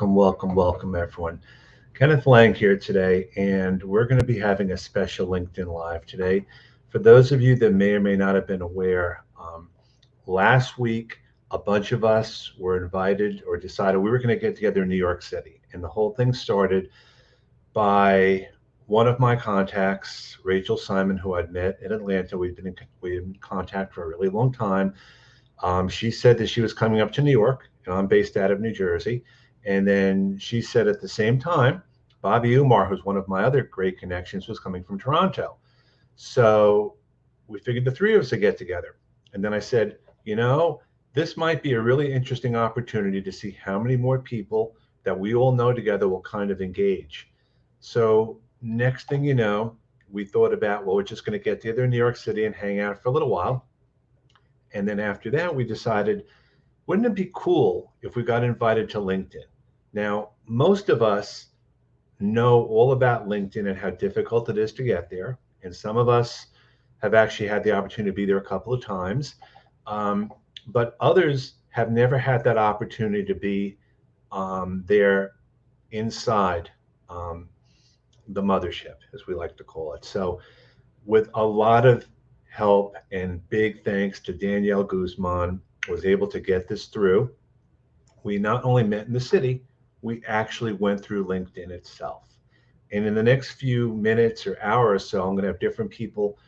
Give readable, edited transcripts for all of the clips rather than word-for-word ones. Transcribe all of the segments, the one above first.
welcome, everyone. Kenneth Lang here today, and we're going to be having a special LinkedIn Live today. For those of you that may or may not have been aware, last week a bunch of us were invited or decided we were going to get together in New York City, and the whole thing started by one of my contacts, Rachel Simon, who I'd met in Atlanta. We been in contact for a really long time. She said that she was coming up to New York, and I'm based out of New Jersey. And then she said at the same time, Bobby Umar, who's one of my other great connections, was coming from Toronto. So we figured the three of us would get together. And then I said, this might be a really interesting opportunity to see how many more people that we all know together will kind of engage. So next thing you know, we thought about, well, we're just going to get together in New York City and hang out for a little while. And then after that, we decided, wouldn't it be cool if we got invited to LinkedIn? Now, most of us know all about LinkedIn and how difficult it is to get there. And some of us have actually had the opportunity to be there a couple of times. But others have never had that opportunity to be there inside the mothership, as we like to call it. So, with a lot of help and big thanks to Danielle Guzman, was able to get this through. We not only met in the city, we actually went through LinkedIn itself. And in the next few minutes or hour or so, I'm going to have different people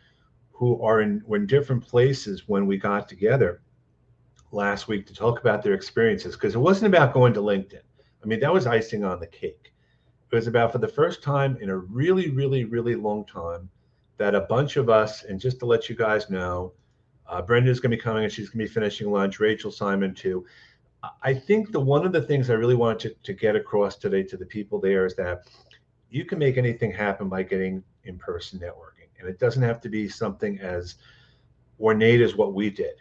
who were in different places when we got together last week to talk about their experiences, because it wasn't about going to LinkedIn. I mean, that was icing on the cake. It was about, for the first time in a really, really, really long time, that a bunch of us, and just to let you guys know, Brenda's going to be coming and she's going to be finishing lunch. Rachel Simon too. I think one of the things I really wanted to get across today to the people there is that you can make anything happen by getting in-person networking, and it doesn't have to be something as ornate as what we did.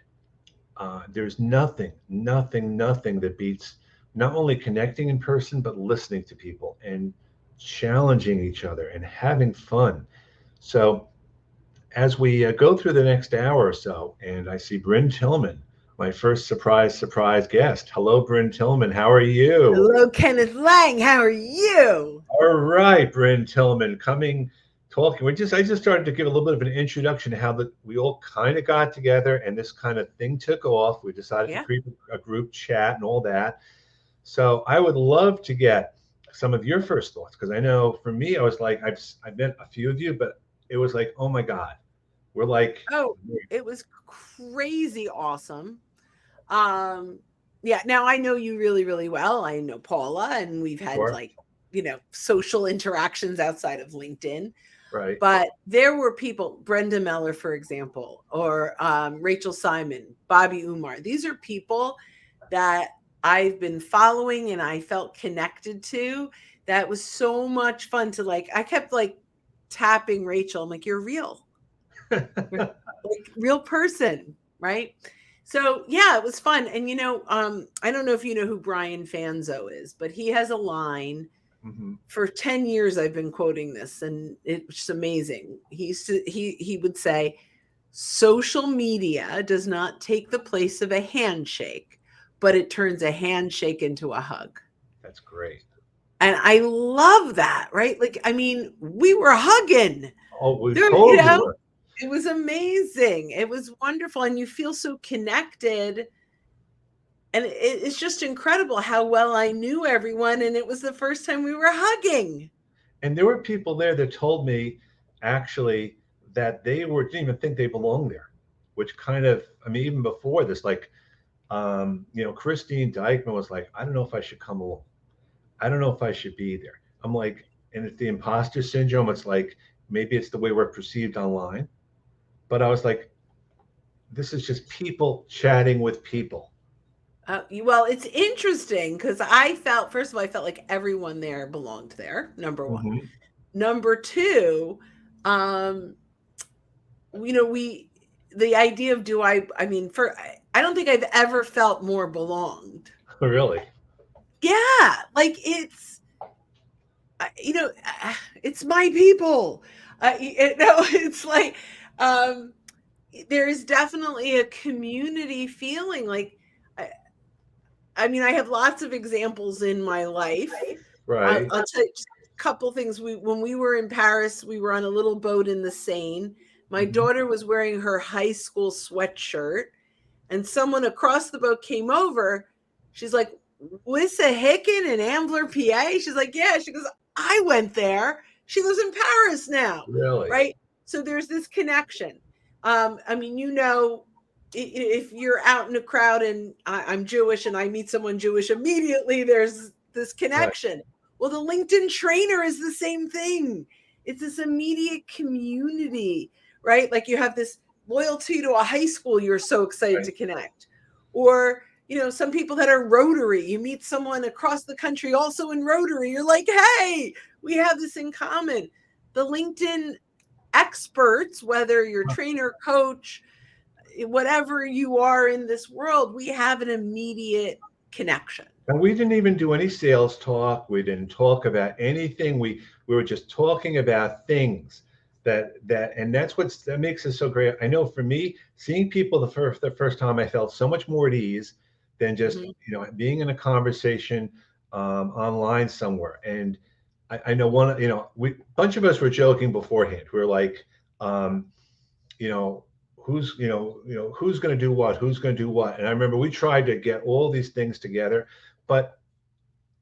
There's nothing that beats not only connecting in person, but listening to people and challenging each other and having fun. So as we go through the next hour or so, and I see Bryn Tillman, my first surprise guest. Hello, Bryn Tillman. How are you? Hello, Kenneth Lang. How are you? All right, Bryn Tillman, talking. I just started to give a little bit of an introduction to how we all kind of got together and this kind of thing took off. We decided to Yeah. create a group chat and all that. So I would love to get some of your first thoughts, because I know for me, I was like, I've met a few of you, but it was like, oh my God, we're like, Oh, it was crazy awesome. Um, yeah, now I know you really, really well. I know Paula, and we've had sure, like, social interactions outside of LinkedIn. right. But there were people, Brenda Meller, for example, or Rachel Simon, Bobby Umar. These are people that I've been following and I felt connected to. That was so much fun to like. I kept like tapping Rachel. I'm like, you're real. You're like real person, right? So yeah, it was fun. And I don't know if you know who Brian Fanzo is, but he has a line. Hmm. For 10 years I've been quoting this, and it's amazing. He would say, social media does not take the place of a handshake, but it turns a handshake into a hug. That's great. And I love that, right? Like, I mean, we were hugging. Oh, we There, totally were. it was amazing. It was wonderful. And you feel so connected. And it's just incredible how well I knew everyone. And it was the first time we were hugging. And there were people there that told me actually that didn't even think they belonged there, which kind of, I mean, even before this, like, Christine Dykman was like, I don't know if I should come along. I don't know if I should be there. I'm like, and it's the imposter syndrome. It's like, maybe it's the way we're perceived online. But I was like, this is just people chatting with people. Well, it's interesting because I felt, first of all, I felt like everyone there belonged there. Number one. Hmm. Number two, um, the idea of I mean, I don't think I've ever felt more belonged. Really? Yeah, like it's my people. It's like um, there is definitely a community feeling. Like I mean, I have lots of examples in my life. Right. I'll tell you just a couple things. When we were in Paris, we were on a little boat in the Seine. My daughter was wearing her high school sweatshirt, and someone across the boat came over. She's like, Wissa Hicken in Ambler, PA? She's like, yeah. She goes, I went there. She lives in Paris now. Really? Right? So there's this connection. I mean, if you're out in a crowd and I'm Jewish and I meet someone Jewish, immediately there's this connection. Right. Well, the LinkedIn trainer is the same thing. It's this immediate community, right? Like you have this loyalty to a high school you're so excited to connect. Or, some people that are Rotary, you meet someone across the country also in Rotary. You're like, hey, we have this in common. The LinkedIn experts, whether you're trainer, coach, whatever you are in this world, we have an immediate connection. And we didn't even do any sales talk. We didn't talk about anything. We were just talking about things and that makes it so great. I know for me, seeing people the first time, I felt so much more at ease than just being in a conversation online somewhere. And I know bunch of us were joking beforehand. We were like, who's going to do what, and I remember we tried to get all these things together, but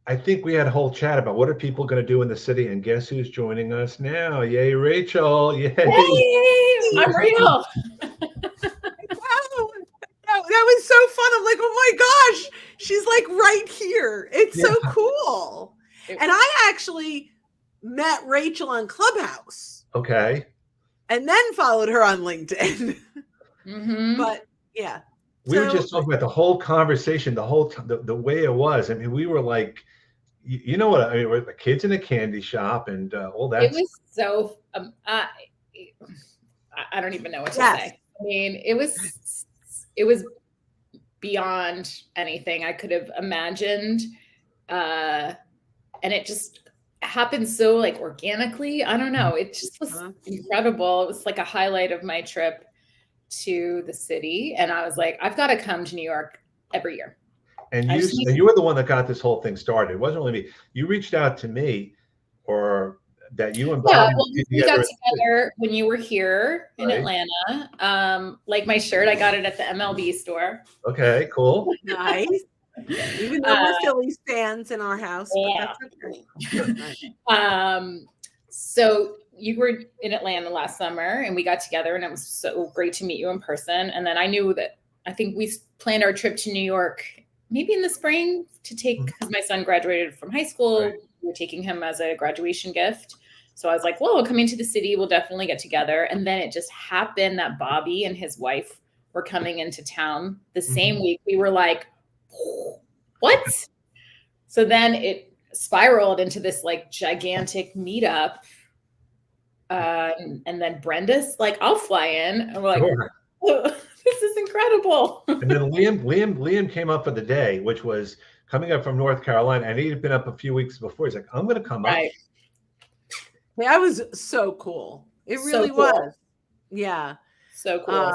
I think we had a whole chat about what are people going to do in the city, and guess who's joining us now? Yay, Rachel! Yay! Hey, I'm real. That was so fun. I'm like, oh my gosh, she's like right here. It's so cool. And I actually met Rachel on Clubhouse. Okay. And then followed her on LinkedIn. But yeah. We were just talking about the whole conversation, the way it was. I mean, we were like, you know what? I mean, we're the kids in a candy shop and all that. It was so, I don't even know what to say. I mean, it was beyond anything I could have imagined. And it just happened so like organically. I don't know. It just was incredible. It was like a highlight of my trip to the city. And I was like, I've got to come to New York every year. And you were the one that got this whole thing started. It wasn't really me. You reached out to me, or that you and Bob. We got together when you were here in Atlanta. Like my shirt, I got it at the MLB store. Okay, cool. Nice. Even though we're Phillies fans in our house. Yeah. But that's okay. So you were in Atlanta last summer and we got together and it was so great to meet you in person. And then I think we planned our trip to New York maybe in the spring to take, because my son graduated from high school. Right. We were taking him as a graduation gift. So I was like, well, we're coming to the city. We'll definitely get together. And then it just happened that Bobby and his wife were coming into town the same week. We were like, what? So then it spiraled into this like gigantic meetup. And then Brenda's like, I'll fly in. And we're like, oh, this is incredible. And then Liam came up for the day, which was coming up from North Carolina. And he'd been up a few weeks before. He's like, I'm going to come up. That was so cool. It really was. Yeah. So cool.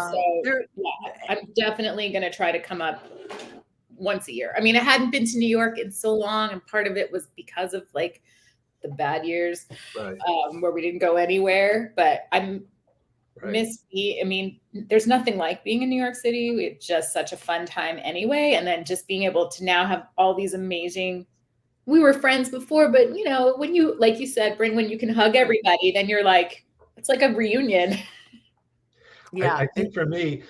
I'm definitely going to try to come up once a year. I mean, I hadn't been to New York in so long. And part of it was because of like the bad years where we didn't go anywhere, but I mean, there's nothing like being in New York City. We had just such a fun time anyway. And then just being able to now have all these we were friends before, but when you, like you said, Bryn, when you can hug everybody, then you're like, it's like a reunion. Yeah. I think for me,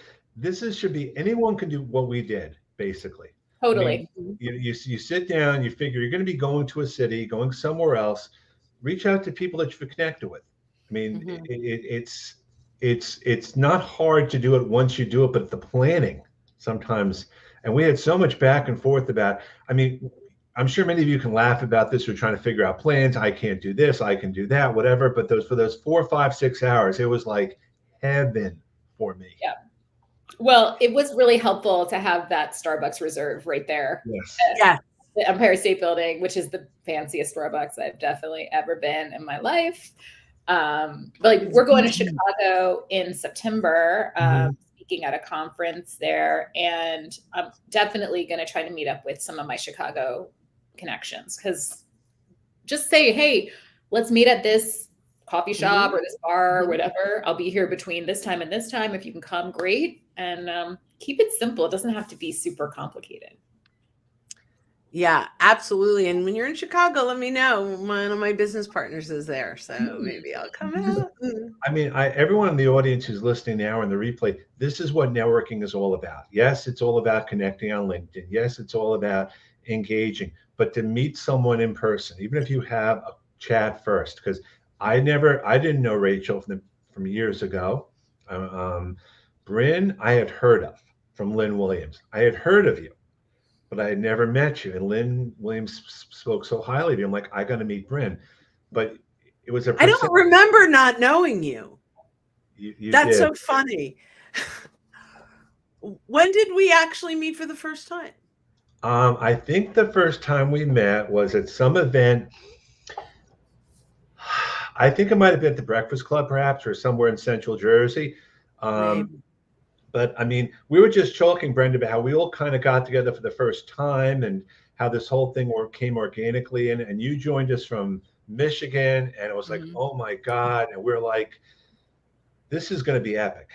should be, anyone can do what we did, basically. Totally. I mean, you sit down, you figure you're going to be going to a city, going somewhere else, reach out to people that you connect with. I mean, it's not hard to do it once you do it, but the planning sometimes, and we had so much back and forth about, I mean, I'm sure many of you can laugh about this. We're trying to figure out plans. I can't do this. I can do that, whatever. But for those 4, 5, 6 hours, it was like heaven for me. Yeah. Well, it was really helpful to have that Starbucks reserve right there. Yes. The Empire State Building, which is the fanciest Starbucks I've definitely ever been in my life. But like we're going to Chicago in September, speaking at a conference there. And I'm definitely going to try to meet up with some of my Chicago connections, because just say, hey, let's meet at this coffee shop or this bar or whatever. I'll be here between this time and this time. If you can come, great. And keep it simple. It doesn't have to be super complicated. Yeah, absolutely. And when you're in Chicago, let me know. One of my business partners is there, so maybe I'll come out. I mean, everyone in the audience who's listening now in the replay, this is what networking is all about. Yes, it's all about connecting on LinkedIn. Yes, it's all about engaging, but to meet someone in person, even if you have a chat first, because I didn't know Rachel from years ago. Bryn, I had heard of from Lynn Williams. I had heard of you, but I had never met you. And Lynn Williams spoke so highly of you. I'm like, I got to meet Bryn. But it was I don't remember not knowing you. That's did. So funny. When did we actually meet for the first time? I think the first time we met was at some event. I think it might have been at the Breakfast Club, perhaps, or somewhere in Central Jersey. But I mean, we were just talking, Brenda, about how we all kind of got together for the first time and how this whole thing came organically. And you joined us from Michigan, and it was like, oh my God. And we're like, this is going to be epic.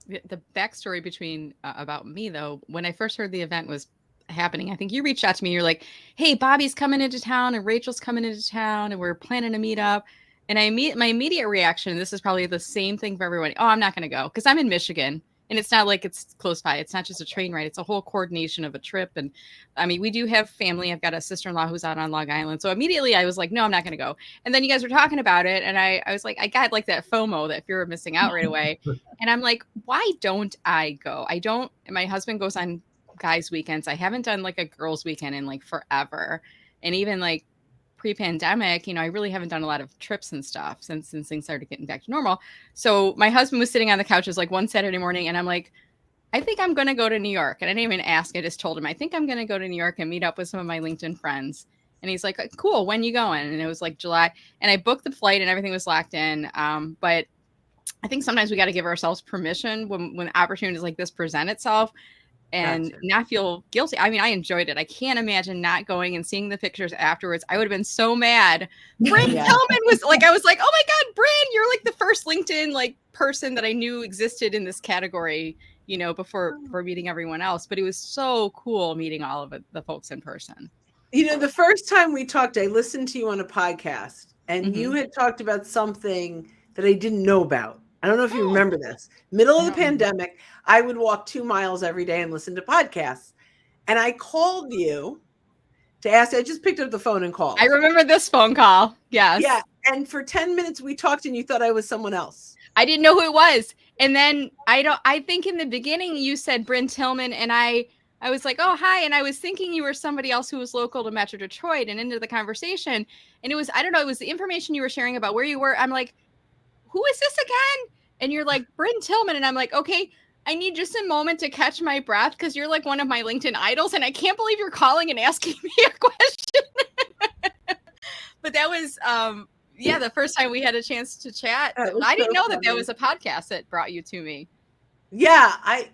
The backstory about me, though, when I first heard the event was happening, I think you reached out to me. You're like, hey, Bobby's coming into town and Rachel's coming into town and we're planning a meetup. And my immediate reaction, this is probably the same thing for everyone. Oh, I'm not going to go because I'm in Michigan. And it's not like it's close by. It's not just a train ride. It's a whole coordination of a trip. And I mean, we do have family. I've got a sister-in-law who's out on Long Island. So immediately I was like, no, I'm not going to go. And then you guys were talking about it. And I was like, I got like that FOMO, that fear of missing out right away. And I'm like, why don't I go? My husband goes on guys' weekends. I haven't done like a girls' weekend in like forever. And even like pre-pandemic, I really haven't done a lot of trips and stuff since things started getting back to normal. So my husband was sitting on the couches like one Saturday morning and I'm like, I think I'm going to go to New York. And I didn't even ask. I just told him, I think I'm going to go to New York and meet up with some of my LinkedIn friends. And he's like, cool, when you going? And it was like July. And I booked the flight and everything was locked in. But I think sometimes we got to give ourselves permission when opportunities like this present itself. And not feel guilty. I mean, I enjoyed it. I can't imagine not going and seeing the pictures afterwards. I would have been so mad. Bryn Tillman was like, I was like, oh my God, Bryn, you're like the first LinkedIn like person that I knew existed in this category, before meeting everyone else. But it was so cool meeting all of the folks in person. The first time we talked, I listened to you on a podcast and you had talked about something that I didn't know about. I don't know if you remember this. Middle of the pandemic, I would walk 2 miles every day and listen to podcasts. And I called you to ask. I just picked up the phone and called. I remember this phone call. Yes. Yeah. And for 10 minutes we talked and you thought I was someone else. I didn't know who it was. And then I think in the beginning you said Bryn Tillman and I was like, oh, hi. And I was thinking you were somebody else who was local to Metro Detroit and into the conversation. And it was, I don't know, it was the information you were sharing about where you were. I'm like, who is this again? And you're like, Bryn Tillman. And I'm like, okay, I need just a moment to catch my breath because you're like one of my LinkedIn idols. And I can't believe you're calling and asking me a question. But that was, the first time we had a chance to chat. I didn't know that was a podcast that brought you to me. Yeah.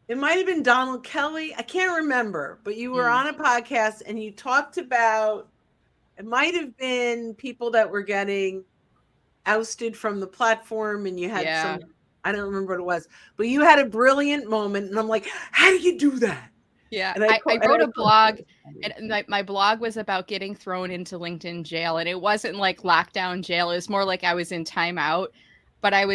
It might have been Donald Kelly. I can't remember, but you were on a podcast and you talked about, it might have been people that were getting ousted from the platform and you had some, I don't remember what it was, but you had a brilliant moment and I'm like, how do you do that? Yeah. And I wrote a blog and my blog was about getting thrown into LinkedIn jail. And it wasn't like lockdown jail. It was more like I was in timeout, but I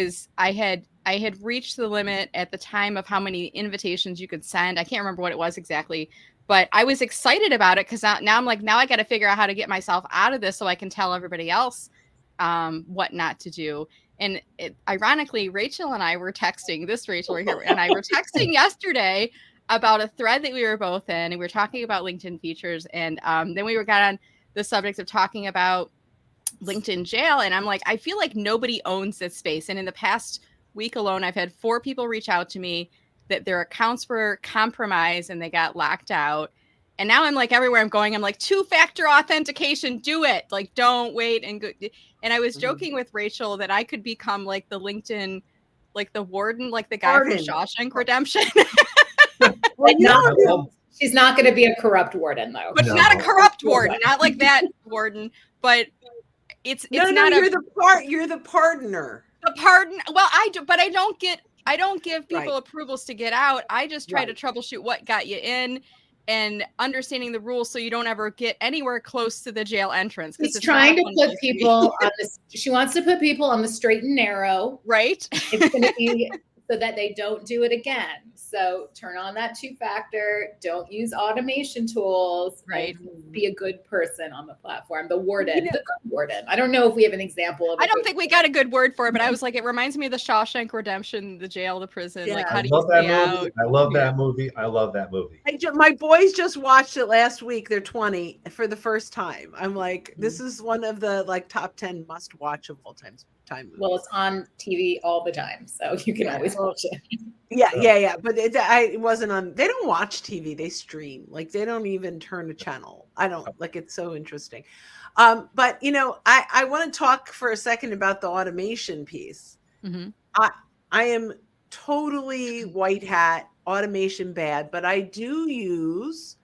had reached the limit at the time of how many invitations you could send. I can't remember what it was exactly, but I was excited about it because now I'm like, now I got to figure out how to get myself out of this so I can tell everybody else what not to do. And ironically, Rachel and I were texting, this Rachel right here, and I were texting yesterday about a thread that we were both in, and we were talking about LinkedIn features. And then we got on the subject of talking about LinkedIn jail. And I'm like, I feel like nobody owns this space. And in the past week alone, I've had 4 people reach out to me that their accounts were compromised and they got locked out. And now I'm like, everywhere I'm going, I'm like, 2-factor authentication, do it. Like, don't wait. And I was joking with Rachel that I could become like the LinkedIn like the warden, like the guy Warden. from Shawshank Redemption. Well, you Not- know, She's not going to be a corrupt warden, though. But No. not a corrupt warden, not like that warden, but it's no, not you're the pardoner. a pardon. Well, I don't give people Right. approvals to get out. I just try to Right. troubleshoot what got you in and understanding the rules so you don't ever get anywhere close to the jail entrance. She's it's trying not to a fun put place to be. people on this. She wants to put people on the straight and narrow. Right. It's going to be so that they don't do it again. So turn on that 2-factor. Don't use automation tools. Right. And be a good person on the platform. The warden, the good warden. I don't know if we have an example of. I don't think we got a good word for it, but I was like, it reminds me of the Shawshank Redemption, the jail, the prison. Yeah. Like, how I do you love that stay movie. out? I love Yeah. that movie. I love that movie. My boys just watched it last week. They're 20 for the first time. I'm like, this is one of the like top 10 must watch of all time movies. Well, it's on TV all the time, so you can always watch it. Yeah. But it wasn't on. They don't watch TV. They stream. Like they don't even turn a channel. I don't like. It's so interesting. But I want to talk for a second about the automation piece. Mhm. I am totally white hat automation bad, but I do use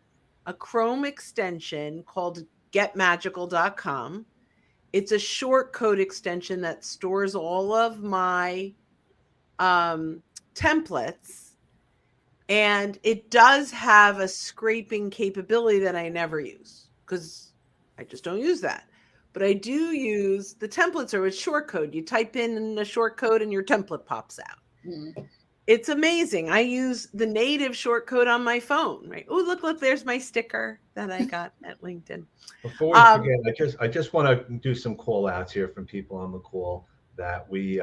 a Chrome extension called getmagical.com. It's a short code extension that stores all of my templates, and it does have a scraping capability that I never use because I just don't use that. But I do use the templates or with short code. You type in a short code and your template pops out. Mm. It's amazing. I use the native short code on my phone, right? Oh, look, there's my sticker that I got at LinkedIn. Before we forget, I just want to do some call outs here from people on the call that we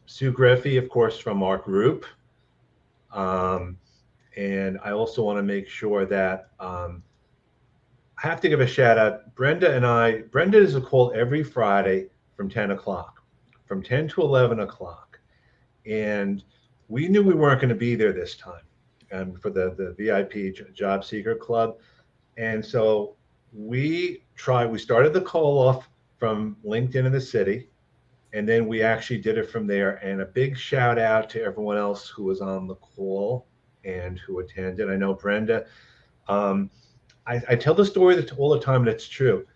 Sue Griffey, of course, from our group. And I also want to make sure that I have to give a shout out. Brenda is a call every Friday from 10 o'clock, from 10 to 11 o'clock. And we knew we weren't going to be there this time for the VIP Job Seeker Club. And so we started the call off from LinkedIn in the city. And then we actually did it from there. And a big shout out to everyone else who was on the call and who attended. I know Brenda, I tell the story all the time, and it's true.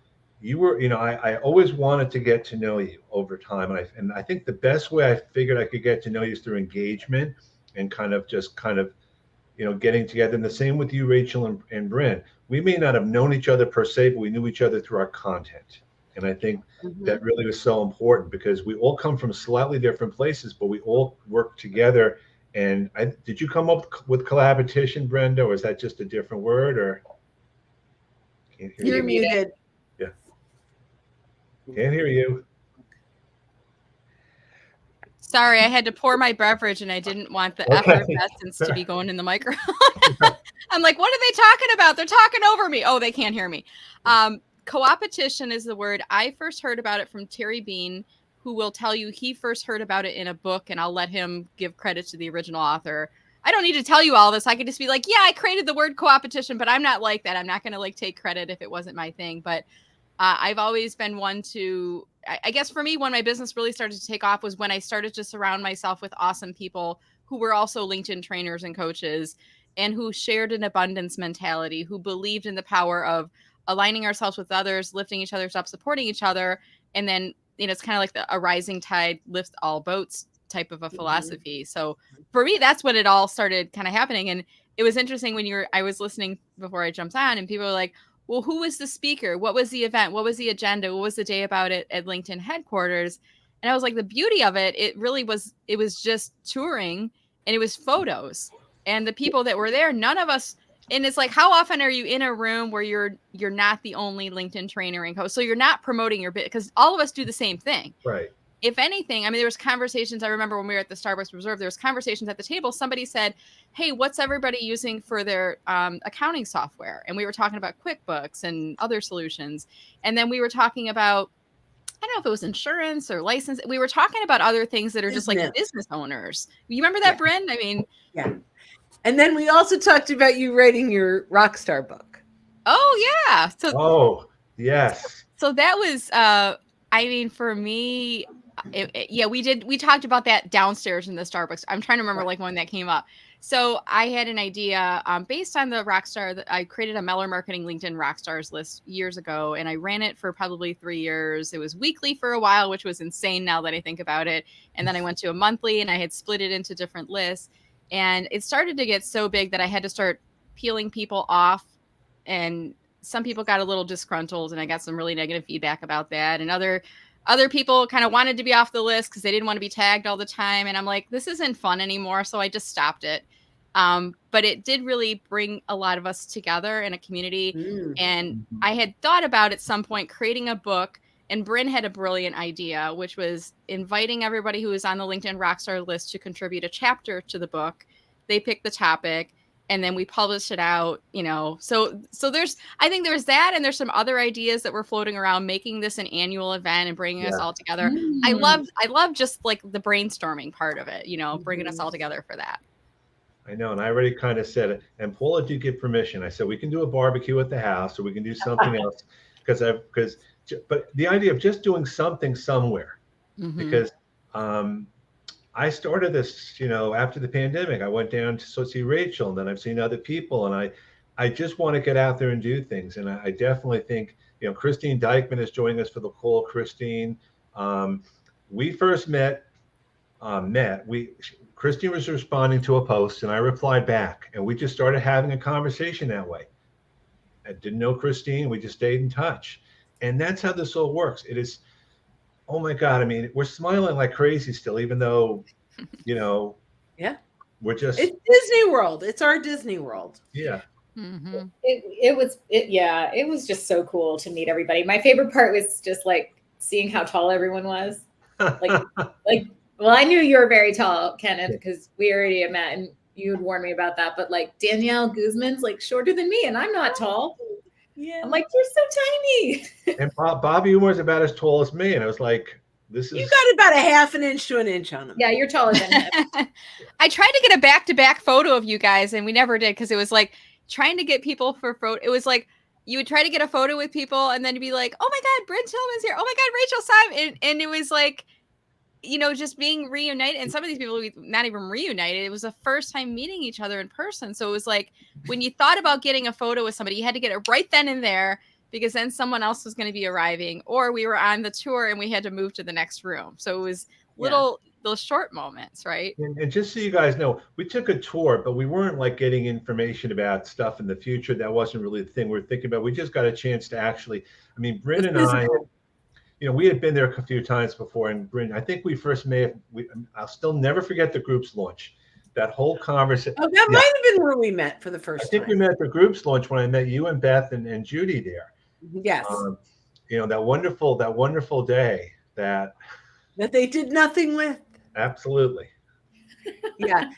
You were, I always wanted to get to know you over time. And I think the best way I figured I could get to know you is through engagement and kind of getting together. And the same with you, Rachel and Bryn. We may not have known each other per se, but we knew each other through our content. And I think that really was so important because we all come from slightly different places, but we all work together. And did you come up with collaboration, Brenda, or is that just a different word? Or can't hear You're you. muted. Yeah, can't hear you. Sorry, I had to pour my beverage and I didn't want the effervescence to be going in the microphone. I'm like, what are they talking about? They're talking over me. Oh, they can't hear me. Co-opetition is the word. I first heard about it from Terry Bean, who will tell you he first heard about it in a book, and I'll let him give credit to the original author. I don't need to tell you all this. I could just be like, yeah, I created the word co-opetition, but I'm not like that. I'm not going to take credit if it wasn't my thing. But I've always been one to, I guess for me, when my business really started to take off was when I started to surround myself with awesome people who were also LinkedIn trainers and coaches and who shared an abundance mentality, who believed in the power of aligning ourselves with others, lifting each other up, supporting each other. And then, it's kind of like a rising tide lifts all boats type of a philosophy. So for me, that's when it all started kind of happening. And it was interesting when I was listening before I jumped on and people were like, well, who was the speaker? What was the event? What was the agenda? What was the day about it at LinkedIn headquarters? And I was like, the beauty of it, it was just touring and it was photos and the people that were there, none of us. And it's like, how often are you in a room where you're not the only LinkedIn trainer and coach? So you're not promoting your bit because all of us do the same thing. Right. If anything, I mean, there was conversations. I remember when we were at the Starbucks Reserve, there was conversations at the table. Somebody said, hey, what's everybody using for their accounting software? And we were talking about QuickBooks and other solutions. And then we were talking about, I don't know if it was insurance or license. We were talking about other things that are just like business owners. You remember that, Bryn? I mean, yeah. And then we also talked about you writing your Rockstar book. Oh, yeah. Oh, yes. So that was, for me, Yeah, we did. We talked about that downstairs in the Starbucks. I'm trying to remember like when that came up. So I had an idea based on the Rockstar that I created a Meller Marketing LinkedIn Rockstars list years ago, and I ran it for probably 3 years. It was weekly for a while, which was insane now that I think about it. And then I went to a monthly, and I had split it into different lists. And it started to get so big that I had to start peeling people off, and some people got a little disgruntled, and I got some really negative feedback about that. And other people kind of wanted to be off the list because they didn't want to be tagged all the time. And I'm like, this isn't fun anymore. So I just stopped it. But it did really bring a lot of us together in a community. And I had thought about at some point creating a book, and Bryn had a brilliant idea, which was inviting everybody who was on the LinkedIn Rockstar list to contribute a chapter to the book. They picked the topic, and then we published it out, so I think there's that, and there's some other ideas that were floating around, making this an annual event and bringing us all together. I love just like the brainstorming part of it, bringing us all together for that. I know, and I already kind of said it. And Paula did get permission. I said we can do a barbecue at the house, or we can do something else, but the idea of just doing something somewhere, because I started this, after the pandemic. I went down to see Rachel, and then I've seen other people, and I just want to get out there and do things. And I definitely think, Christine Dykman is joining us for the call. Christine, we first met. Christine was responding to a post, and I replied back, and we just started having a conversation that way. I didn't know Christine. We just stayed in touch, and that's how this all works. It is. Oh my God. I mean, we're smiling like crazy still, even though, yeah, we're just, it's Disney World. It's our Disney World. Yeah. It was just so cool to meet everybody. My favorite part was just like seeing how tall everyone was. Well, I knew you were very tall, Kenneth, because we already had met and you had warned me about that. But like Danielle Guzman's like shorter than me, and I'm not tall. Yeah, I'm like, you're so tiny. And Bobby Umar is about as tall as me, and I was like, "This is." You got about a half an inch to an inch on him. Yeah, you're taller than him. I tried to get a back-to-back photo of you guys, and we never did, because it was like trying to get people for photo. It was like you would try to get a photo with people, and then you'd be like, "Oh my God, Bryn Tillman's here! Oh my God, Rachel Simon!" And it was like, just being reunited. And some of these people, we not even reunited. It was the first time meeting each other in person. So it was like when you thought about getting a photo with somebody, you had to get it right then and there, because then someone else was going to be arriving, or we were on the tour and we had to move to the next room. So it was those short moments, right? And just so you guys know, we took a tour, but we weren't like getting information about stuff in the future. That wasn't really the thing we were thinking about. We just got a chance to actually, Bryn and I, we had been there a few times before, and Bryn, I think we first I'll still never forget the group's launch. That whole conversation. Oh, that might have been where we met for the first time. I think we met at the group's launch when I met you and Beth and Judy there. Yes. That wonderful day that they did nothing with. Absolutely. Yeah.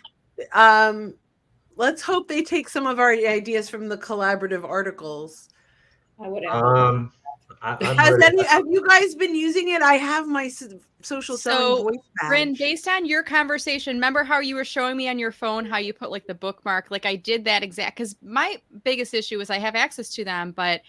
Let's hope they take some of our ideas from the collaborative articles. I would have you guys been using it? I have my social selling voice badge. Bryn, based on your conversation, remember how you were showing me on your phone how you put like the bookmark? Like I did that exact, because my biggest issue is I have access to them, but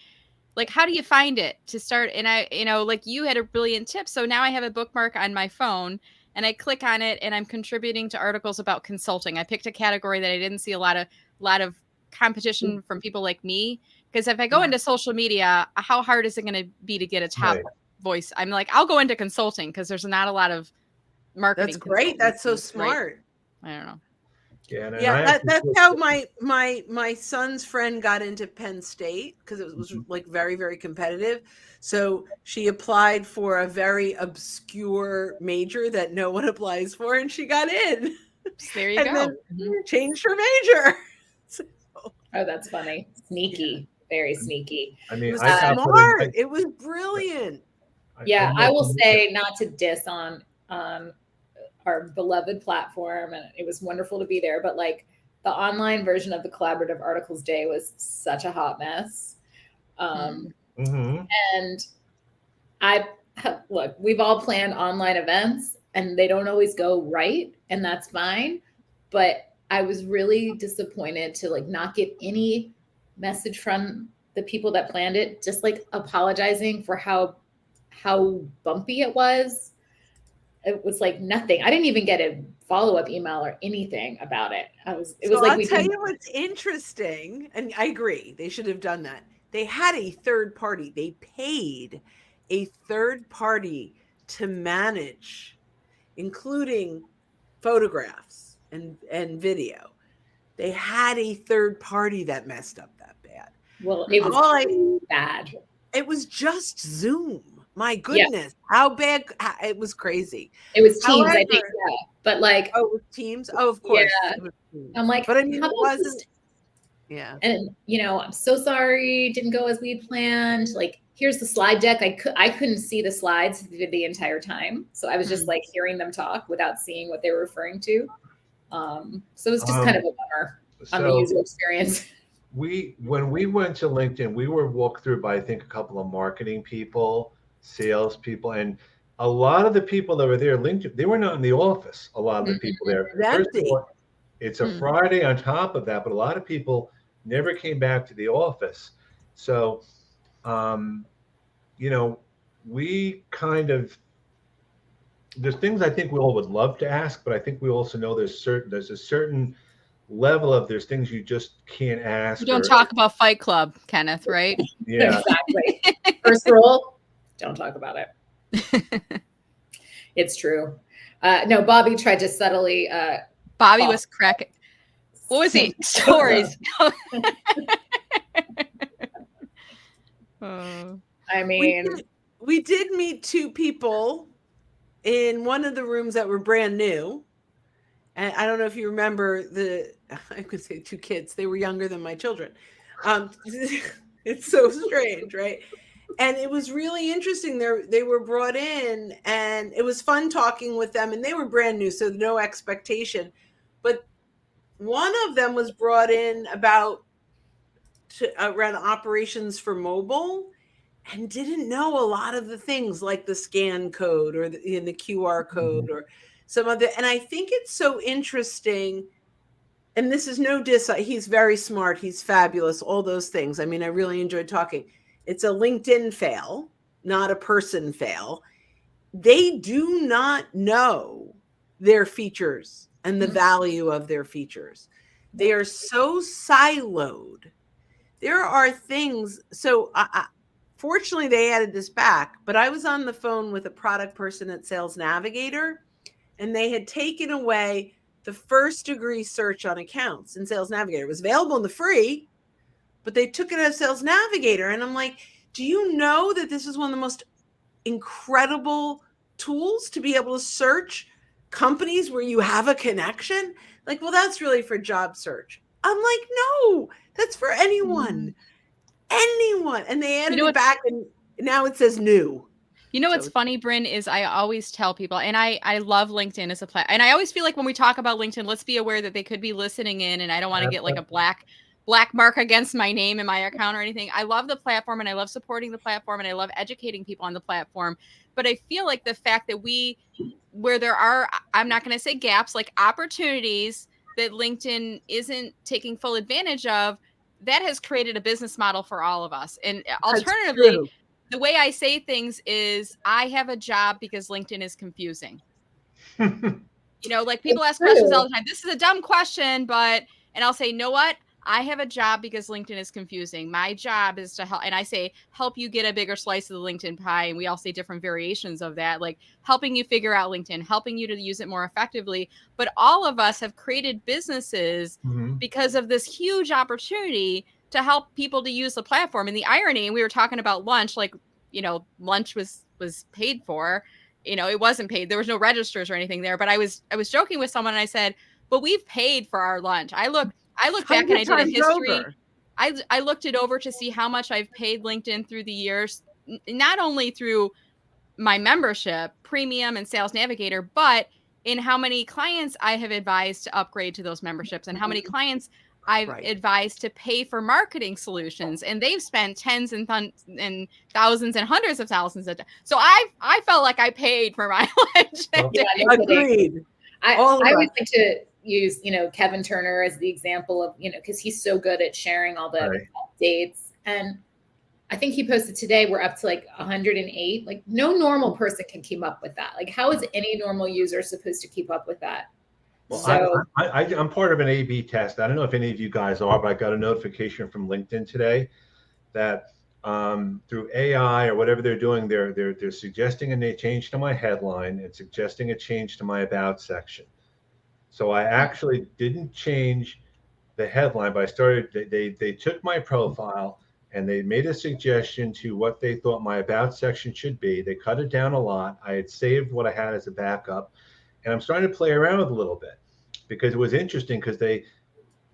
like how do you find it to start? And I, like you had a brilliant tip. So now I have a bookmark on my phone, and I click on it, and I'm contributing to articles about consulting. I picked a category that I didn't see a lot of competition from people like me. Because if I go into social media, how hard is it going to be to get a top voice? I'm like, I'll go into consulting because there's not a lot of marketing. That's great. That's so smart. Right? I don't know. Yeah, that's how my son's friend got into Penn State, because it was like very, very competitive. So she applied for a very obscure major that no one applies for, and she got in. There you go. Then changed her major. Oh, that's funny. Sneaky. Very sneaky. It was smart. It was brilliant. Yeah, I will say, not to diss on our beloved platform, and it was wonderful to be there, but like the online version of the Collaborative Articles Day was such a hot mess. And look, we've all planned online events, and they don't always go right, and that's fine. But I was really disappointed to like not get any message from the people that planned it, just like apologizing for how bumpy it was. it was like nothing. I didn't even get a follow-up email or anything about it. It was So like I'll we tell didn't. you what's interesting, and I agree, they should have done that. They had a third party. They paid a third party to manage, including photographs and video. They had a third party that messed up that bad. Well, it was bad. It was just Zoom. My goodness, how bad it was! Crazy. It was Teams, However, I think, yeah. But like, oh, it was Teams. Oh, of course. Yeah. I'm like, but I mean, it wasn't. Yeah. And I'm so sorry, didn't go as we planned. Like, here's the slide deck. I couldn't see the slides the entire time, so I was just like hearing them talk without seeing what they were referring to. So it was just kind of a bummer on the user experience. When we went to LinkedIn, we were walked through by, I think, a couple of marketing people, sales people, and a lot of the people that were there, LinkedIn, they were not in the office. A lot of the people there. First of all, it's a Friday on top of that, but a lot of people never came back to the office. So, we kind of, there's things I think we all would love to ask, but I think we also know there's a certain level of there's things you just can't ask. You don't talk about Fight Club, Kenneth, right? Yeah. Exactly. First rule, don't talk about it. It's true. No, Bobby tried to subtly. Bobby was cracking. What was he? Stories. I mean, we did meet two people in one of the rooms that were brand new. And I don't know if you remember I could say two kids. They were younger than my children. It's so strange, right? And it was really interesting. They were brought in, and it was fun talking with them. And they were brand new, so no expectation. But one of them was brought in around operations for mobile, and didn't know a lot of the things like the scan code or the QR code or some other. And I think it's so interesting. And this is no diss. He's very smart. He's fabulous. All those things. I mean, I really enjoyed talking. It's a LinkedIn fail, not a person fail. They do not know their features and the value of their features. They are so siloed. There are things. So fortunately, they added this back, but I was on the phone with a product person at Sales Navigator, and they had taken away the first degree search on accounts in Sales Navigator. It was available in the free, but they took it out of Sales Navigator. And I'm like, do you know that this is one of the most incredible tools to be able to search companies where you have a connection? Like, well, that's really for job search. I'm like, no, that's for anyone. Anyone. And they added it back, and now it says new. You know what's funny, Bryn, is I always tell people, and I love LinkedIn as a platform. And I always feel like when we talk about LinkedIn, let's be aware that they could be listening in, and I don't want to get like a black mark against my name and my account or anything. I love the platform, and I love supporting the platform, and I love educating people on the platform. But I feel like the fact that where there are, I'm not going to say gaps, like opportunities that LinkedIn isn't taking full advantage of, that has created a business model for all of us. And alternatively, the way I say things is I have a job because LinkedIn is confusing. Like people ask questions all the time. This is a dumb question, and I'll say, you know what? I have a job because LinkedIn is confusing. My job is to help. And I say, help you get a bigger slice of the LinkedIn pie. And we all say different variations of that, like helping you figure out LinkedIn, helping you to use it more effectively. But all of us have created businesses because of this huge opportunity to help people to use the platform. And the irony, and we were talking about lunch, like, lunch was paid for, it wasn't paid. There was no registers or anything there, but I was joking with someone and I said, but we've paid for our lunch. I looked back and I did a history. I looked it over to see how much I've paid LinkedIn through the years, not only through my membership, Premium and Sales Navigator, but in how many clients I have advised to upgrade to those memberships and how many clients I've advised to pay for marketing solutions, and they've spent tens and thousands and hundreds of thousands of. So I felt like I paid for my lunch. Agreed. I always like to use Kevin Turner as the example of because he's so good at sharing all the updates, and I think he posted today, we're up to like 108. Like no normal person can keep up with that. Like how is any normal user supposed to keep up with that? Well, So I'm part of an A/B test. I don't know if any of you guys are, but I got a notification from LinkedIn today that through AI or whatever they're doing, they're suggesting a change to my headline and suggesting a change to my about section. So I actually didn't change the headline, but I started. They took my profile and they made a suggestion to what they thought my about section should be. They cut it down a lot. I had saved what I had as a backup, and I'm starting to play around with it a little bit because it was interesting because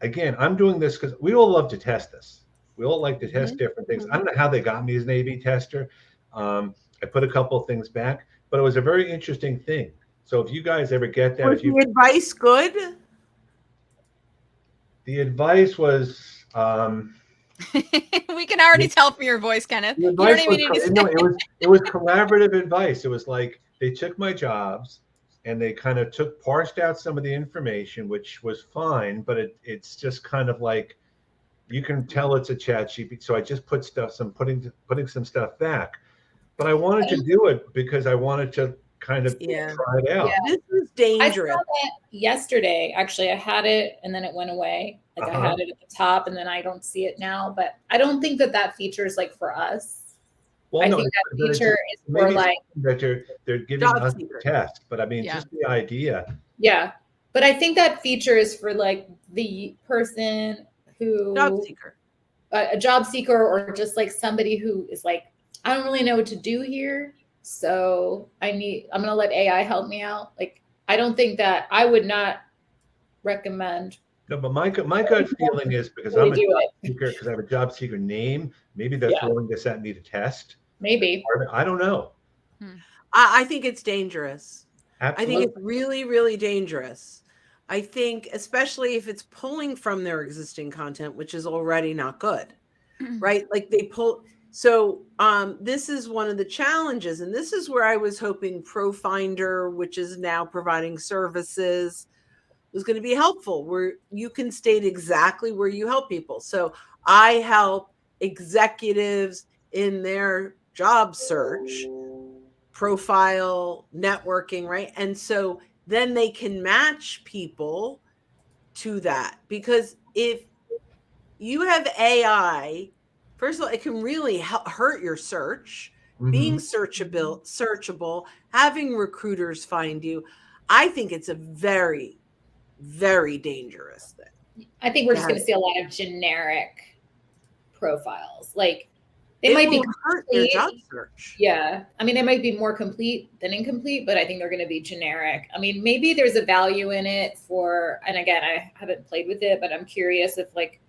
again, I'm doing this because we all love to test this. We all like to test different things. I don't know how they got me as an A/B tester. I put a couple of things back, but it was a very interesting thing. So if you guys ever get that, Was if you the advice good? the advice was We can already tell from your voice, Kenneth. the You don't advice even was need to no, say. it was collaborative advice. It was like they took my jobs and they kind of parsed out some of the information, which was fine, but it's just kind of like you can tell it's a chat GPT. So I just put putting some stuff back. But I wanted to do it because I wanted to kind of try it out. Yeah. This is I dangerous. saw that yesterday. Actually, I had it and then it went away. Like I had it at the top and then I don't see it now. But I don't think that feature is like for us. Well, I no, think that feature is for maybe like that they're giving Job us seekers. a test, but I mean, Yeah. just the idea. yeah. But I think that feature is for like the person who Job seeker. a job seeker or just like somebody who is like, I don't really know what to do here. So I'm going to let AI help me out. Like, I don't think that I would not recommend. No, but my gut feeling is because Really I'm a do job it. seeker, because I have a job seeker name, maybe they're Yeah. throwing this at me to test. Maybe. I don't know. I think it's dangerous. Absolutely. I think it's really, really dangerous. I think, especially if it's pulling from their existing content, which is already not good, right? Like they pull. So this is one of the challenges, and this is where I was hoping ProFinder, which is now providing services, was going to be helpful, where you can state exactly where you help people. So I help executives in their job search, profile, networking, right? And so then they can match people to that. Because if you have AI, first of all, it can really hurt your search, being searchable, having recruiters find you. I think it's a very, very dangerous thing. I think we're just going to see a lot of generic profiles. Like they It might be will hurt their complete. job search. Yeah. I mean, they might be more complete than incomplete, but I think they're going to be generic. I mean, maybe there's a value in it for, and again, I haven't played with it, but I'm curious if like,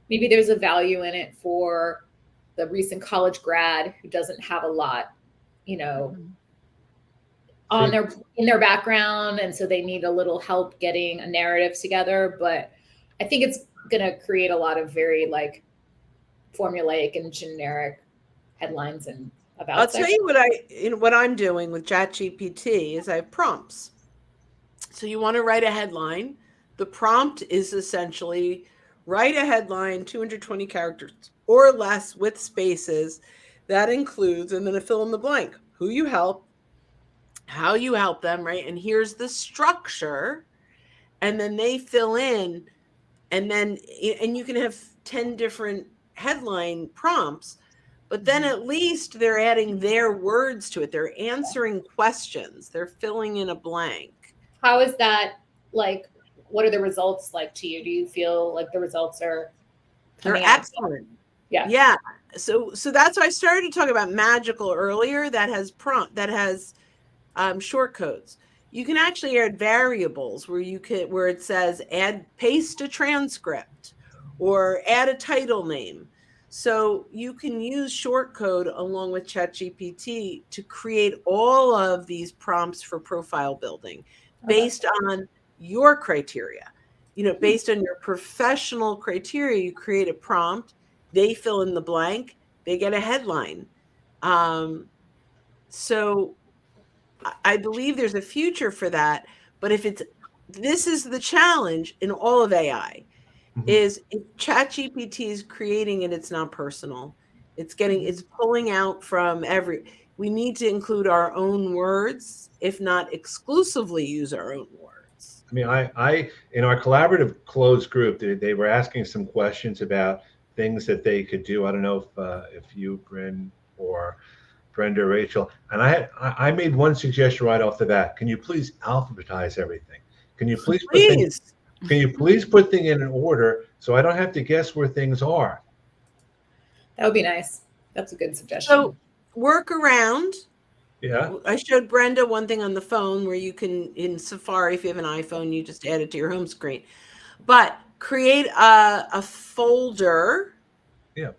maybe there's a value in it for the recent college grad who doesn't have a lot, you know, in their background. And so they need a little help getting a narrative together. But I think it's going to create a lot of very like formulaic and generic headlines and about. I'll tell you what I'm doing with ChatGPT is I have prompts. So you want to write a headline. The prompt is essentially write a headline, 220 characters or less with spaces. That includes, and then a fill in the blank, who you help, how you help them, right? And here's the structure. And then they fill in, and you can have 10 different headline prompts, but then at least they're adding their words to it. They're answering questions. They're filling in a blank. How is that like? What are the results like to you? Do you feel like the results are They're excellent? Yeah. Yeah. So that's why I started to talk about Magical earlier. That has short codes. You can actually add variables where it says paste a transcript or add a title name. So you can use short code along with ChatGPT to create all of these prompts for profile building based on your criteria. Based on your professional criteria, you create a prompt, they fill in the blank, they get a headline. So I believe there's a future for that. But this is the challenge in all of AI, is if ChatGPT is creating it, it's not personal. It's pulling out from we need to include our own words, if not exclusively use our own words. I mean, I in our collaborative closed group, they were asking some questions about things that they could do. I don't know if you, Bryn, or Brenda, or Rachel, and I made one suggestion right off the bat. Can you please alphabetize everything? Can you please put things, can you please put things in an order so I don't have to guess where things are? That would be nice. That's a good suggestion. So work around. Yeah. I showed Brenda one thing on the phone where you can, in Safari, if you have an iPhone, you just add it to your home screen. But create a folder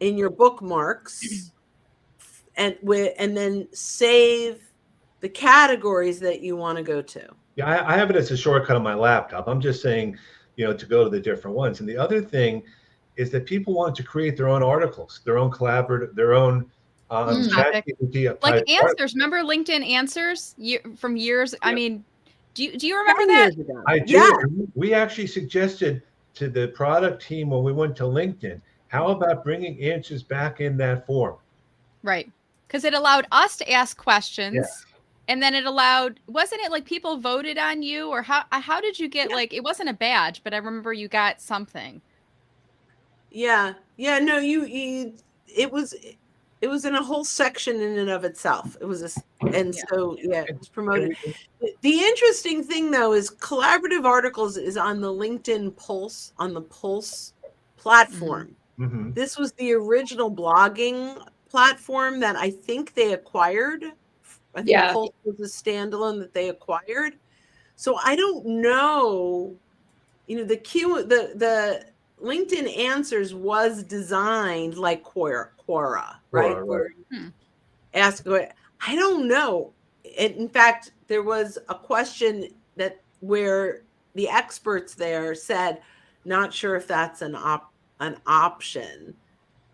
in your bookmarks and then save the categories that you want to go to. Yeah, I have it as a shortcut on my laptop. I'm just saying, to go to the different ones. And the other thing is that people want to create their own articles, their own collaborative, their own ChatGPT like answers. Remember LinkedIn Answers from years? Yeah. I mean, do you remember that? I do. Yeah. We actually suggested to the product team when we went to LinkedIn, how about bringing answers back in that form? Right. Because it allowed us to ask questions. Yeah. And then it allowed, wasn't it like people voted on you, or how did you get like, it wasn't a badge, but I remember you got something. Yeah. Yeah. No, it was in a whole section in and of itself. It was so it was promoted. The interesting thing though is collaborative articles is on the LinkedIn Pulse, on the Pulse platform. Mm-hmm. This was the original blogging platform that I think they acquired. I think Pulse was a standalone that they acquired. So I don't know, the LinkedIn Answers was designed like Quora, right? Where ask, I don't know. In fact, there was a question where the experts there said, not sure if that's an option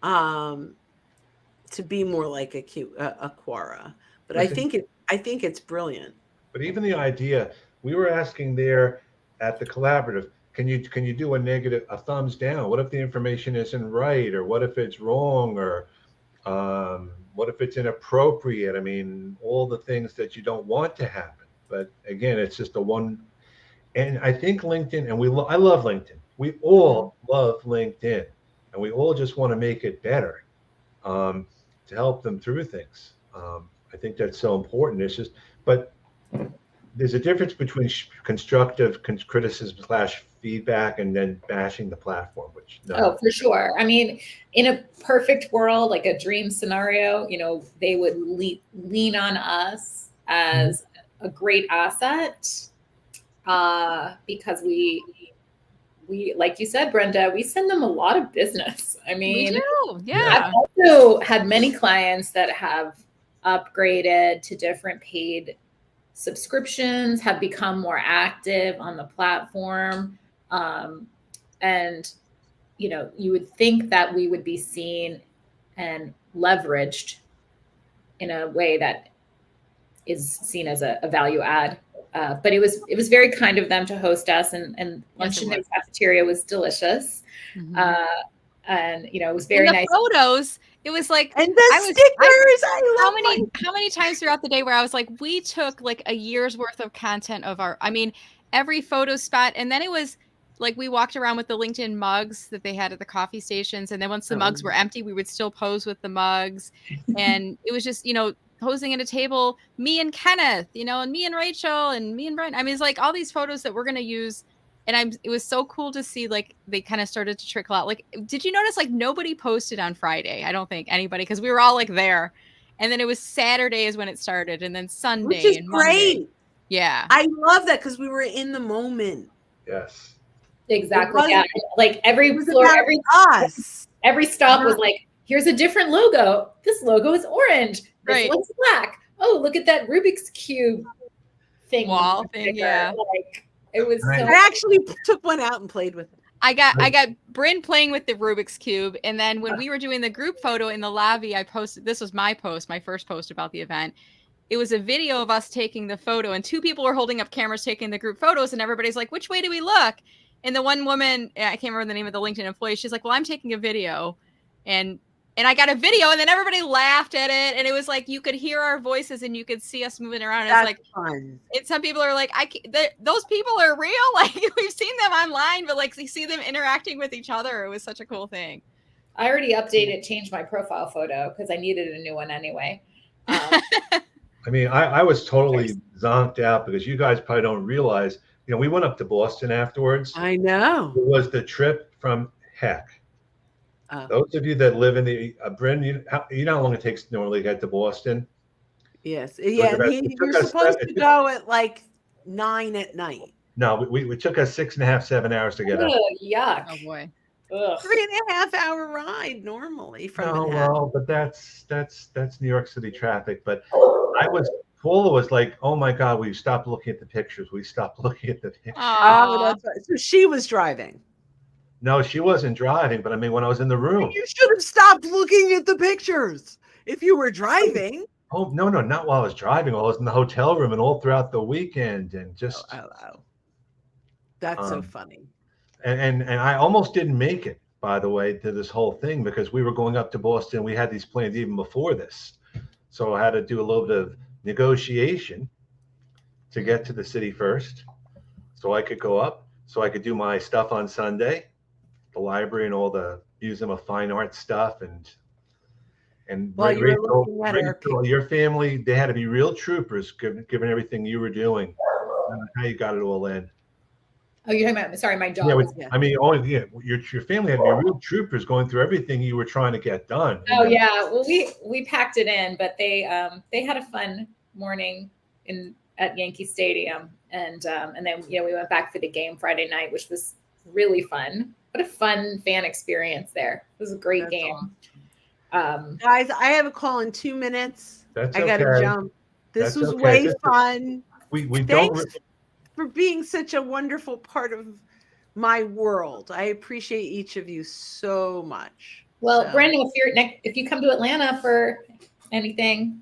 to be more like a Quora. But I think it's brilliant. But even the idea, we were asking there at the collaborative, can you do a thumbs down? What if the information isn't right, or what if it's wrong, or what if it's inappropriate? I mean, all the things that you don't want to happen. But again, it's just one. And I think LinkedIn, and I love LinkedIn. We all love LinkedIn, and we all just want to make it better to help them through things. I think that's so important. But there's a difference between constructive criticism / feedback and then bashing the platform, for sure. I mean, in a perfect world, like a dream scenario, they would lean on us as a great asset because we, like you said, Brenda, we send them a lot of business. I mean, we do. Yeah. I've also had many clients that have upgraded to different paid subscriptions, have become more active on the platform. And, you would think that we would be seen and leveraged in a way that is seen as a value add. But it was very kind of them to host us, and lunch in the cafeteria was delicious. Mm-hmm. And it was very nice. Photos, it was like, and the stickers. How many times throughout the day where I was like, we took like a year's worth of content of every photo spot, and then it was like we walked around with the LinkedIn mugs that they had at the coffee stations, and then once the mugs were empty, we would still pose with the mugs, and it was just posing at a table, me and Kenneth, and me and Rachel, and me and Brian. I mean, it's like all these photos that we're gonna use. And it was so cool to see, like, they kind of started to trickle out. Like, did you notice, like, nobody posted on Friday? I don't think anybody, because we were all, like, there. And then it was Saturday is when it started, and then Sunday. Which is and great. Monday. Yeah. I love that because we were in the moment. Yes. Exactly. Yeah. Like, every stop was like, here's a different logo. This logo is orange. This one's black. Oh, look at that Rubik's Cube thing. Wall thing, yeah. Like, it was so I actually took one out and played with it. I got Bryn playing with the Rubik's Cube. And then when we were doing the group photo in the lobby, I posted, this was my first post about the event. It was a video of us taking the photo, and 2 people were holding up cameras taking the group photos, and everybody's like, which way do we look? And the one woman, I can't remember the name of the LinkedIn employee, she's like, well, I'm taking a video. And And I got a video, and then everybody laughed at it, and it was like you could hear our voices and you could see us moving around. And That's it's like fun. and some people are like, those people are real. Like we've seen them online, but like you see them interacting with each other. It was such a cool thing. I already changed my profile photo because I needed a new one anyway. I mean, I was totally zonked out because you guys probably don't realize, we went up to Boston afterwards. I know. It was the trip from heck. Those of you that live in the Bryn, you know how long it takes normally to get to Boston? Yes. Yeah. You're supposed to go at like 9 at night. No, we took us 6.5, 7 hours to get up. Yuck. Oh boy. Ugh. 3.5 hour ride normally from Manhattan. Well, but that's New York City traffic. But Paula was like, oh my God, we stopped looking at the pictures. We stopped looking at the pictures. Oh, that's right. So she was driving. No, she wasn't driving, but I mean, when I was in the room. You should have stopped looking at the pictures if you were driving. Oh, no, not while I was driving. I was in the hotel room and all throughout the weekend and just. Oh. That's so funny. And I almost didn't make it, by the way, to this whole thing because we were going up to Boston. We had these plans even before this. So I had to do a little bit of negotiation to get to the city first so I could go up, so I could do my stuff on Sunday, the library and all the Museum of Fine Art stuff. And Rachel, your family, they had to be real troopers given everything you were doing, how you got it all in. Oh, you're talking about, sorry, my dog. Yeah, I mean, your family had to be real troopers going through everything you were trying to get done. Oh, yeah. Well, we packed it in, but they had a fun morning at Yankee Stadium. And then, we went back for the game Friday night, which was really fun. What a fun fan experience there. It was a great game. Awesome. Guys, I have a call in 2 minutes. I got to jump. This was way fun. Thanks for being such a wonderful part of my world. I appreciate each of you so much. Well, Brandon, if you come to Atlanta for anything,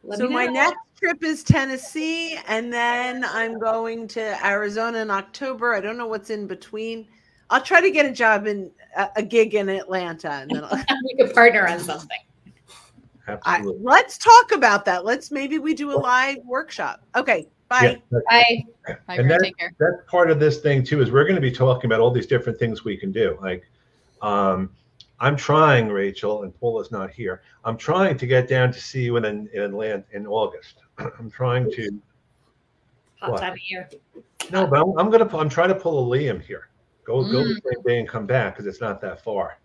let me know. My next trip is Tennessee, and then I'm going to Arizona in October. I don't know what's in between. I'll try to get a job in a gig in Atlanta, and then we could partner on something. Absolutely. Let's talk about that. Maybe we do a live workshop. Okay. Bye. Yeah, Bye. And take care. That's part of this thing too, is we're going to be talking about all these different things we can do. Like, I'm trying, Rachel, and Paula's not here. I'm trying to get down to see you in Atlanta in August. I'm trying to. Hot time of year. No, but I'm trying to pull a Liam here. Go the same day and come back because it's not that far.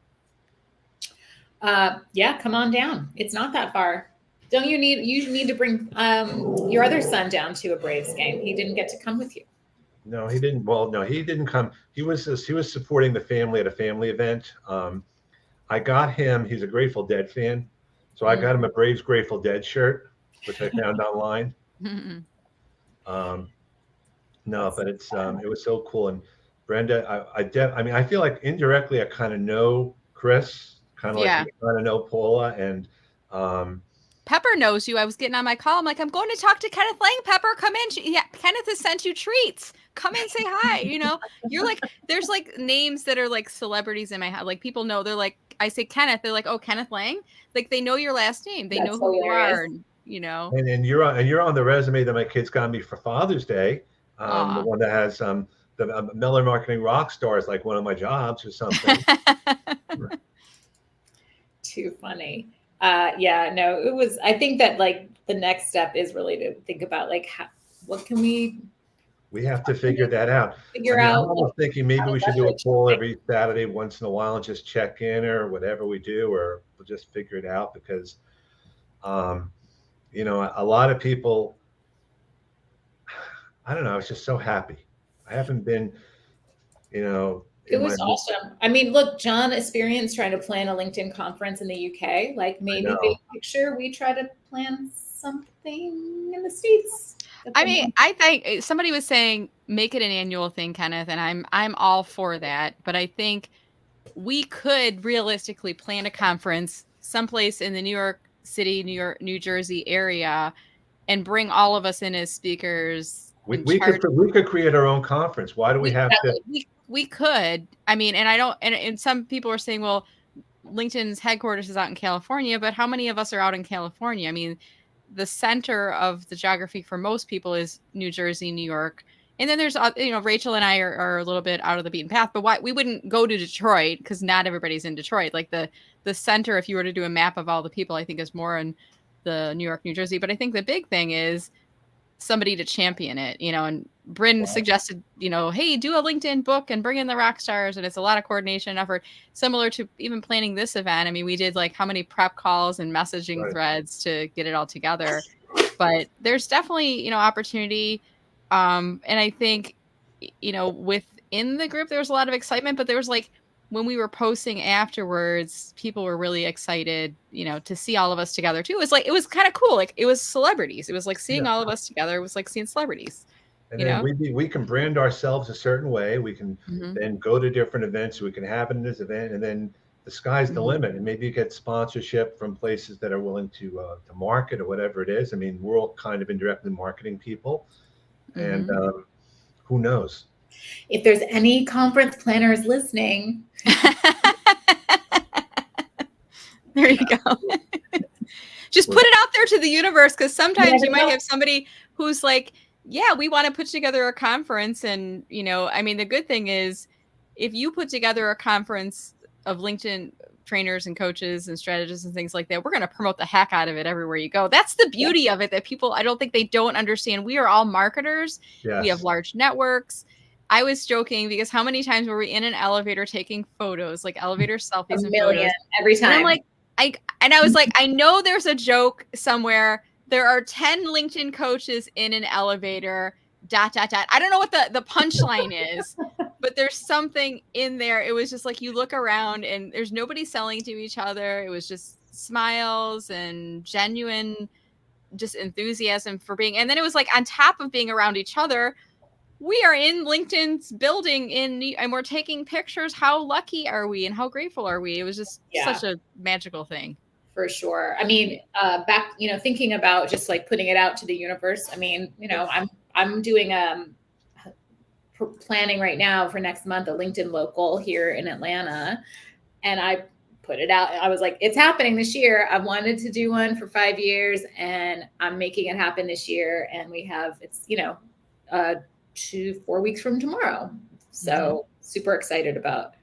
Yeah, come on down. It's not that far. You need to bring your other son down to a Braves game. He didn't get to come with you. No, he didn't. Well, no, he didn't come. He was supporting the family at a family event. I got him. He's a Grateful Dead fan, so I got him a Braves Grateful Dead shirt, which I found online. No, but it was so cool. And Brenda, I feel like indirectly I kind of know Chris, kind of like I kind of know Paula, and Pepper knows you. I was getting on my call. I'm like, I'm going to talk to Kenneth Lang. Pepper, come in. Kenneth has sent you treats. Come in, say hi. You're like, there's like names that are like celebrities in my house. Like people know. They're like, I say Kenneth. They're like, oh, Kenneth Lang. Like they know your last name. They know who hilarious. you are. And you're on the resume that my kids got me for Father's Day. The one that has the Miller Marketing Rock Stars, like one of my jobs or something. Too funny. It was, I think that like the next step is really to think about like, what can we have to figure that out. I'm almost thinking maybe we should do a poll every Saturday once in a while and just check in or whatever we do, or we'll just figure it out because, a lot of people, I don't know. I was just so happy. I haven't been, It was awesome. I mean, look, John experienced trying to plan a LinkedIn conference in the UK. Like maybe big picture, we try to plan something in the States. I mean, I think somebody was saying make it an annual thing, Kenneth, and I'm all for that. But I think we could realistically plan a conference someplace in the New York City, New Jersey area, and bring all of us in as speakers. We could create our own conference. Why do we have to? We could. I mean, and I don't. And some people are saying, well, LinkedIn's headquarters is out in California, but how many of us are out in California? I mean, the center of the geography for most people is New Jersey, New York. And then there's, Rachel and I are a little bit out of the beaten path, but why we wouldn't go to Detroit because not everybody's in Detroit. Like the center, if you were to do a map of all the people, I think is more in the New York, New Jersey. But I think the big thing is somebody to champion it, and Bryn suggested, hey, do a LinkedIn book and bring in the rock stars. And it's a lot of coordination and effort, similar to even planning this event. I mean, we did like how many prep calls and messaging threads to get it all together. But there's definitely, opportunity. And I think, within the group, there was a lot of excitement, but there was like, when we were posting afterwards, people were really excited, to see all of us together too. It was kind of cool. Like it was celebrities. It was like seeing all of us together. It was like seeing celebrities. And then we can brand ourselves a certain way. We can then go to different events. We can have it in this event, and then the sky's the limit. And maybe you get sponsorship from places that are willing to market or whatever it is. I mean, we're all kind of indirectly marketing people, and who knows? If there's any conference planners listening, there you go. Just put it out there to the universe, because sometimes you might have somebody who's like, yeah, we want to put together a conference. And, I mean, the good thing is if you put together a conference of LinkedIn trainers and coaches and strategists and things like that, we're going to promote the heck out of it everywhere you go. That's the beauty of it, that people, I don't think they don't understand. We are all marketers. Yes. We have large networks. I was joking because how many times were we in an elevator taking photos, like elevator selfies? A million every time. And I'm like, I was like, I know there's a joke somewhere. There are 10 LinkedIn coaches in an elevator, ... I don't know what the punchline is, but there's something in there. It was just like, you look around and there's nobody selling to each other. It was just smiles and genuine, just enthusiasm for being. And then it was like, on top of being around each other, we are in LinkedIn's building and we're taking pictures. How lucky are we and how grateful are we? It was just such a magical thing. For sure. I mean, back, thinking about just like putting it out to the universe. I mean, I'm doing planning right now for next month, a LinkedIn local here in Atlanta. And I put it out. I was like, it's happening this year. I've wanted to do one for 5 years and I'm making it happen this year. And it's 4 weeks from tomorrow. So super excited about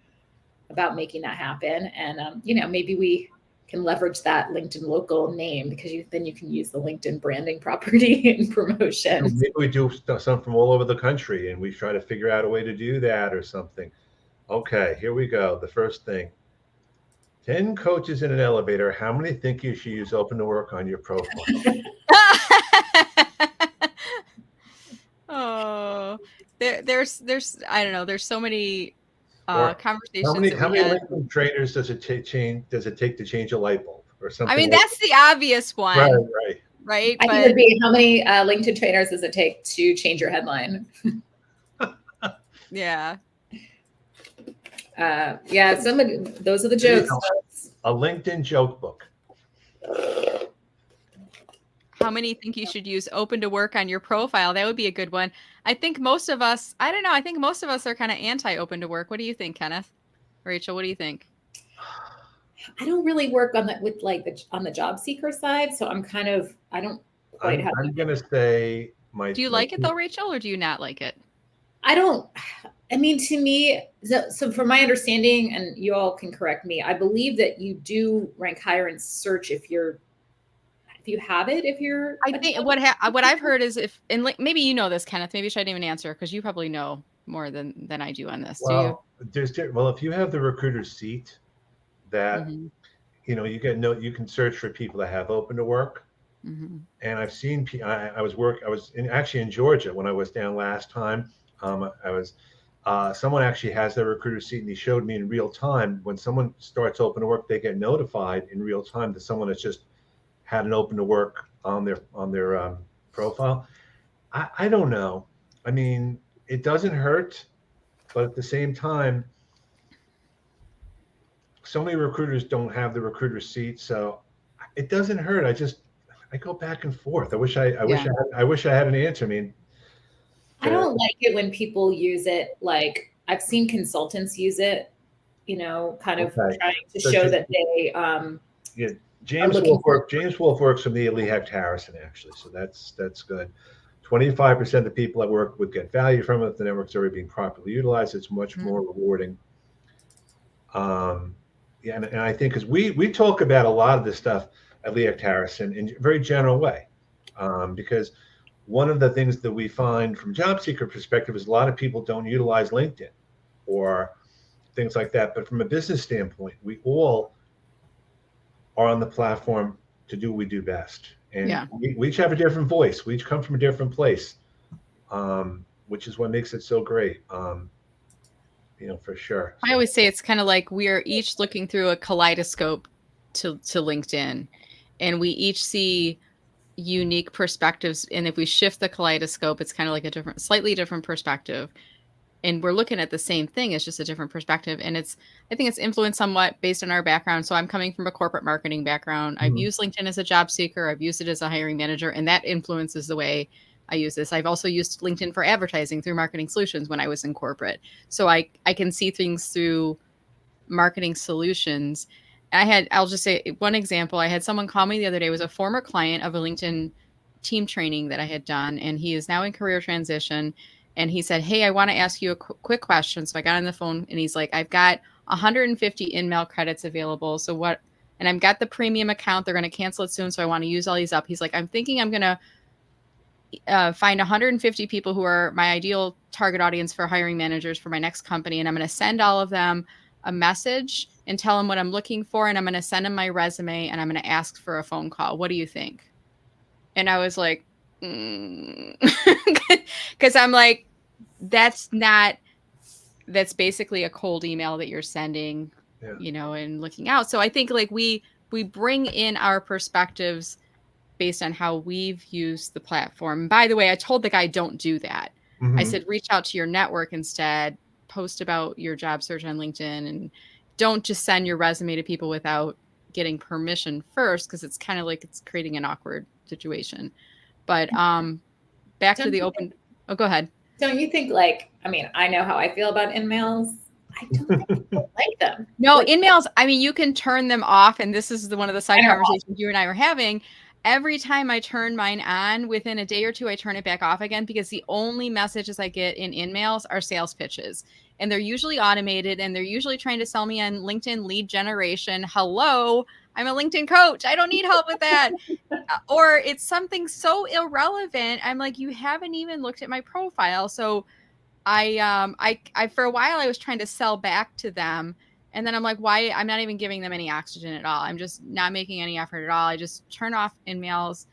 making that happen. And, maybe we can leverage that LinkedIn local name, because then you can use the LinkedIn branding property and promotion. Maybe we do some from all over the country and we try to figure out a way to do that or something. Okay, here we go. The first thing, 10 coaches in an elevator. How many think you should use open to work on your profile? Oh, there's I don't know. There's so many conversations. How many LinkedIn trainers does it take to change a light bulb or something? I mean, that's the obvious one. Right. I think it would be, how many LinkedIn trainers does it take to change your headline? Yeah. Those are the jokes. A LinkedIn joke book. How many think you should use open to work on your profile? That would be a good one. I think most of us, I don't know. I think most of us are kind of anti open to work. What do you think, Kenneth? Rachel, what do you think? I don't really work on that on the job seeker side. So I'm kind of, I don't quite have. I'm going to say do you like it though, Rachel, or do you not like it? I mean, to me, so from my understanding, and you all can correct me, I believe that you do rank higher in search if you have it, I think what I've heard is maybe you know this, Kenneth, maybe you shouldn't even answer because you probably know more than I do on this. Well, if you have the recruiter seat that, you can search for people that have open to work. Mm-hmm. And I've seen, I was actually in Georgia when I was down last time. Someone actually has their recruiter seat and he showed me in real time, when someone starts open to work, they get notified in real time that someone has just had an open to work on their profile. I don't know. I mean, it doesn't hurt, but at the same time, so many recruiters don't have the recruiter seat, so it doesn't hurt. I go back and forth. I wish I had an answer. I mean, I don't like it when people use it. Like, I've seen consultants use it kind of Okay. trying to So show just- that they Yeah, are James looking Wolf for. James Wolf works from the Lee Hecht Harrison, actually, so that's good. 25% of the people I work with get value from it. The network's already being properly utilized. It's much more rewarding. Yeah, and I think because we talk about a lot of this stuff at Lee Hecht Harrison in a very general way, because one of the things that we find from job seeker perspective is a lot of people don't utilize LinkedIn or things like that. But from a business standpoint, we all are on the platform to do what we do best. And we each have a different voice. We each come from a different place, which is what makes it so great, for sure. I always say it's kind of like we are each looking through a kaleidoscope to LinkedIn, and we each see unique perspectives. And if we shift the kaleidoscope, it's kind of like a slightly different perspective. And we're looking at the same thing. It's just a different perspective. And I think it's influenced somewhat based on our background. So I'm coming from a corporate marketing background. I've used LinkedIn as a job seeker. I've used it as a hiring manager, and that influences the way I use this. I've also used LinkedIn for advertising through Marketing Solutions when I was in corporate. So I can see things through Marketing Solutions. I'll just say one example. I had someone call me the other day. It was a former client of a LinkedIn team training that I had done, and he is now in career transition. And he said, "Hey, I want to ask you a quick question." So I got on the phone, and he's like, "I've got 150 InMail credits available. So what?" And I've got the premium account. They're going to cancel it soon. So I want to use all these up. He's like, "I'm thinking I'm going to find 150 people who are my ideal target audience for hiring managers for my next company. And I'm going to send all of them a message and tell them what I'm looking for. And I'm going to send them my resume, and I'm going to ask for a phone call. What do you think?" And I was like, because I'm like, that's basically a cold email that you're sending, and looking out. So I think like we bring in our perspectives based on how we've used the platform. By the way, I told the guy, don't do that. I said, reach out to your network instead, post about your job search on LinkedIn, and don't just send your resume to people without getting permission first, because it's kind of like it's creating an awkward situation. But back to the open. Oh, go ahead. Don't you think, I know how I feel about InMails. I don't think people like them. No, InMails, you can turn them off. And this is one of the side conversations you and I were having. Every time I turn mine on, within a day or two, I turn it back off again, because the only messages I get in InMails are sales pitches. And they're usually automated, and they're usually trying to sell me on LinkedIn lead generation. Hello, I'm a LinkedIn coach. I don't need help with that. Or it's something so irrelevant. I'm like, you haven't even looked at my profile. So I for a while I was trying to sell back to them, and then I'm like, why? I'm not even giving them any oxygen at all. I'm just not making any effort at all. I just turn off InMails.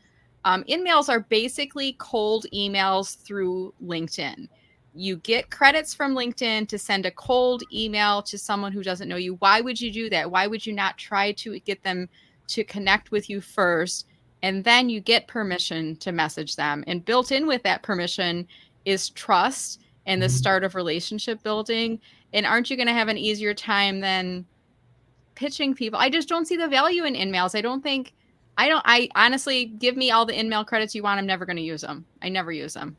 InMails are basically cold emails through LinkedIn. You get credits from LinkedIn to send a cold email to someone who doesn't know you. Why would you do that? Why would you not try to get them to connect with you first, and then you get permission to message them? And built in with that permission is trust and the start of relationship building. And aren't you going to have an easier time than pitching people? I just don't see the value in InMails. I honestly, give me all the InMail credits you want. I'm never going to use them. I never use them.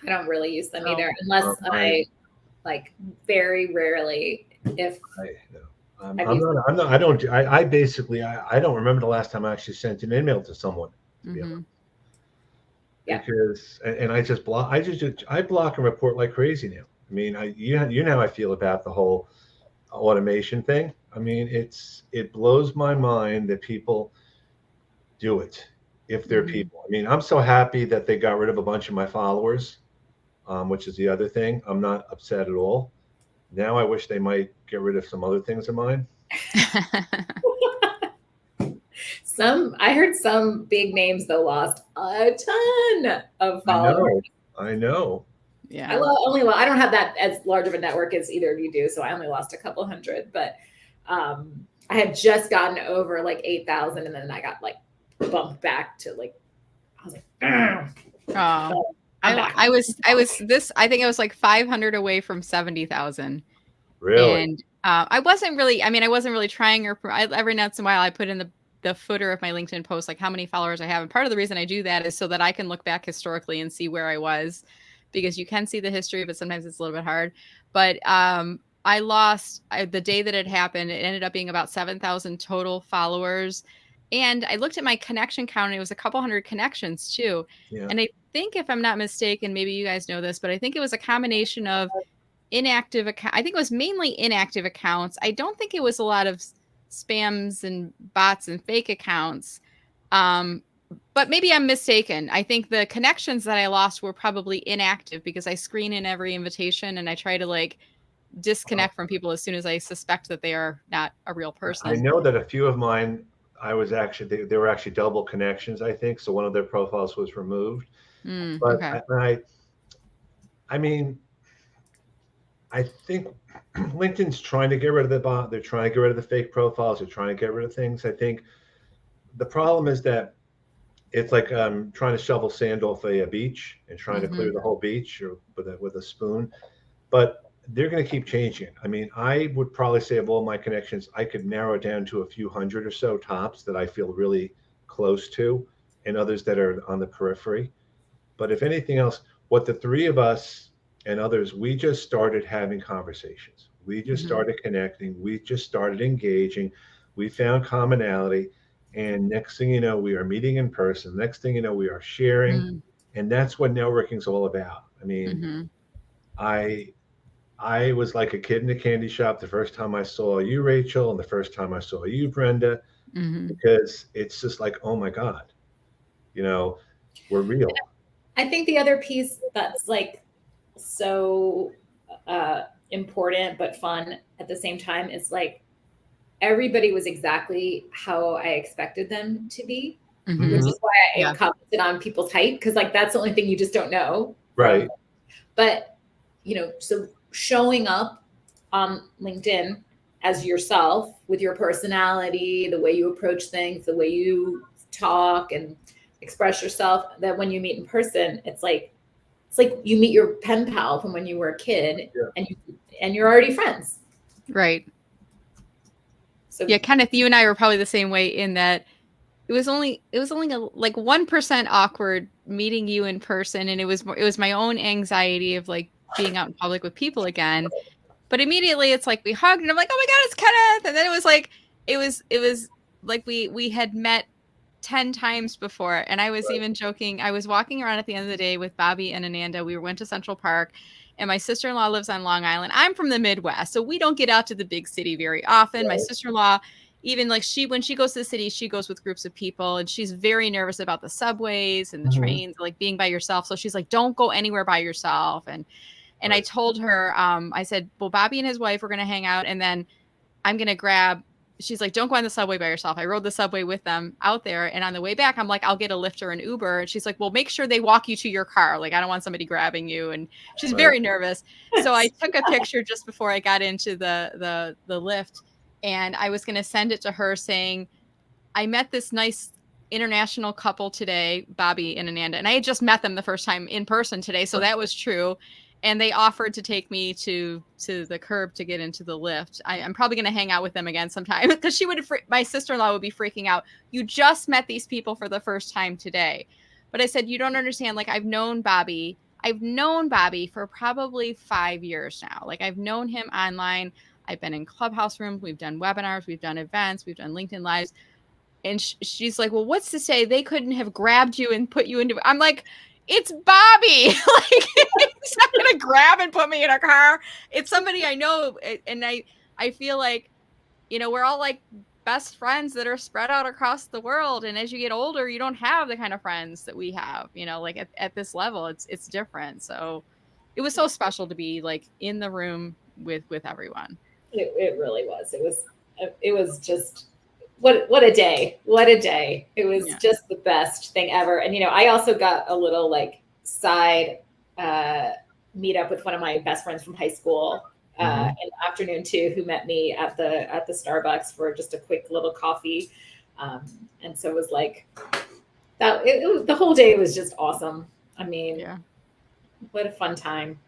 I don't really use them either, unless I very rarely, if I don't remember the last time I actually sent an email to someone. Because I block and report like crazy now. You know how I feel about the whole automation thing. It blows my mind that people do it if they're people. I'm so happy that they got rid of a bunch of my followers, which is the other thing. I'm not upset at all. Now I wish they might get rid of some other things of mine. I heard some big names though lost a ton of followers. I know. Yeah. I don't have that as large of a network as either of you do, so I only lost a couple hundred. But I had just gotten over 8,000, and then I got bumped back to I was like, oh. I was 500 away from 70,000. Really? And I wasn't really trying, or every once in a while I put in the footer of my LinkedIn post, how many followers I have. And part of the reason I do that is so that I can look back historically and see where I was, because you can see the history, but sometimes it's a little bit hard. But I lost the day that it happened. It ended up being about 7,000 total followers. And I looked at my connection count and it was a couple hundred connections too. Yeah. And I think if I'm not mistaken, maybe you guys know this, but I think it was a combination of inactive account. I think it was mainly inactive accounts. I don't think it was a lot of spams and bots and fake accounts. But maybe I'm mistaken. I think the connections that I lost were probably inactive because I screen in every invitation and I try to like disconnect from people as soon as I suspect that they are not a real person. I know that a few of mine, I was actually, they were actually double connections, I think. So one of their profiles was removed. But Okay. I mean, I think LinkedIn's trying to get rid of the bot. They're trying to get rid of the fake profiles. They're trying to get rid of things. I think the problem is that it's like trying to shovel sand off a beach and trying to clear the whole beach or with a spoon. But they're going to keep changing it. I mean, I would probably say of all my connections, I could narrow it down to a few hundred or so tops that I feel really close to, and others that are on the periphery. But if anything else, what the three of us and others, we just started having conversations. We just started connecting. We just started engaging. We found commonality. And next thing you know, we are meeting in person. Next thing you know, we are sharing. And that's what networking is all about. I mean, I was like a kid in a candy shop the first time I saw you, Rachel, and the first time I saw you, Brenda, because it's just like, oh my God, you know, we're real. I think the other piece that's like so important but fun at the same time is like everybody was exactly how I expected them to be, which is why I commented on people's height, because like that's the only thing you just don't know. Right. But, you know, so showing up on LinkedIn as yourself with your personality, the way you approach things, the way you talk and express yourself, that when you meet in person, it's like you meet your pen pal from when you were a kid and you're already friends. Right. So yeah, Kenneth, you and I were probably the same way in that it was only like 1% awkward meeting you in person, and it was my own anxiety of like being out in public with people again. But immediately it's like we hugged and I'm like, oh my God, it's Kenneth. And then it was like we had met 10 times before. And I was even joking. I was walking around at the end of the day with Bobby and Ananda. We went to Central Park and my sister-in-law lives on Long Island. I'm from the Midwest, so we don't get out to the big city very often. My sister-in-law, even like when she goes to the city, she goes with groups of people and she's very nervous about the subways and the trains, like being by yourself. So she's like, don't go anywhere by yourself. And I told her, I said, well, Bobby and his wife are going to hang out and then I'm going to grab, she's like, don't go on the subway by yourself. I rode the subway with them out there. And on the way back, I'm like, I'll get a Lyft or an Uber. And she's like, well, make sure they walk you to your car. Like, I don't want somebody grabbing you. And she's very nervous. So I took a picture just before I got into the Lyft. And I was going to send it to her saying, I met this nice international couple today, Bobby and Ananda. And I had just met them the first time in person today. So that was true. And they offered to take me to the curb to get into the Lyft. I'm probably going to hang out with them again sometime because my sister-in-law would be freaking out. You just met these people for the first time today. But I said, you don't understand. Like I've known Bobby for probably 5 years now. Like I've known him online. I've been in Clubhouse rooms. We've done webinars. We've done events. We've done LinkedIn Lives. And she's like, well, what's to say they couldn't have grabbed you and put you into, I'm like, it's Bobby. Like he's not going to grab and put me in a car. It's somebody I know. And I feel like, you know, we're all like best friends that are spread out across the world. And as you get older, you don't have the kind of friends that we have, you know, like at this level, it's different. So it was so special to be like in the room with everyone. It really was. It was just, what a day. What a day. It was just the best thing ever. And, you know, I also got a little like side meet up with one of my best friends from high school in the afternoon too, who met me at the Starbucks for just a quick little coffee. And so it was like that. The whole day was just awesome. I mean, what a fun time.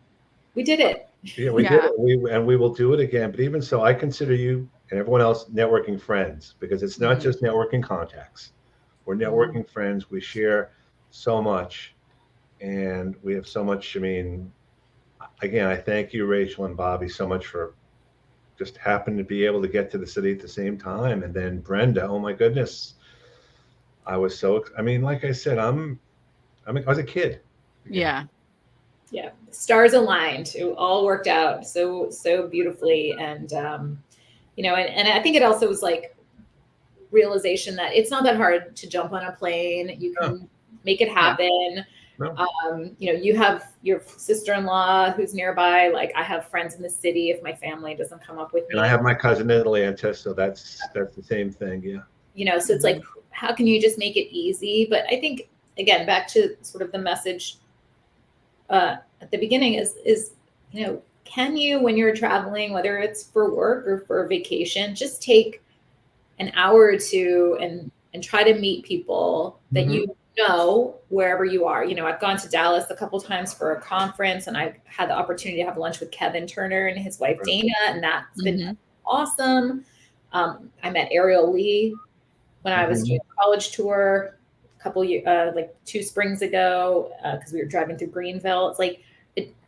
We did it. Yeah, we did it. We will do it again. But even so, I consider you and everyone else networking friends, because it's not just networking contacts. We're networking friends. We share so much and we have so much. I mean, again, I thank you, Rachel and Bobby, so much for just happened to be able to get to the city at the same time. And then Brenda, oh my goodness, I was I mean, like I said, I was a kid. Yeah. Yeah, stars aligned. It all worked out so beautifully, and you know, and I think it also was like realization that it's not that hard to jump on a plane. You can make it happen. No. You know, you have your sister-in-law who's nearby. Like I have friends in the city if my family doesn't come up with me. And I have my cousin in Atlanta, so that's the same thing. Yeah. You know, so it's like, how can you just make it easy? But I think, again, back to sort of the message at the beginning is, you know, can you, when you're traveling, whether it's for work or for vacation, just take an hour or two and try to meet people that you know wherever you are. You know, I've gone to Dallas a couple times for a conference, and I've had the opportunity to have lunch with Kevin Turner and his wife Dana, and that's been awesome. I met Ariel Lee when I was doing a college tour a couple like 2 springs ago, because we were driving through Greenville. It's like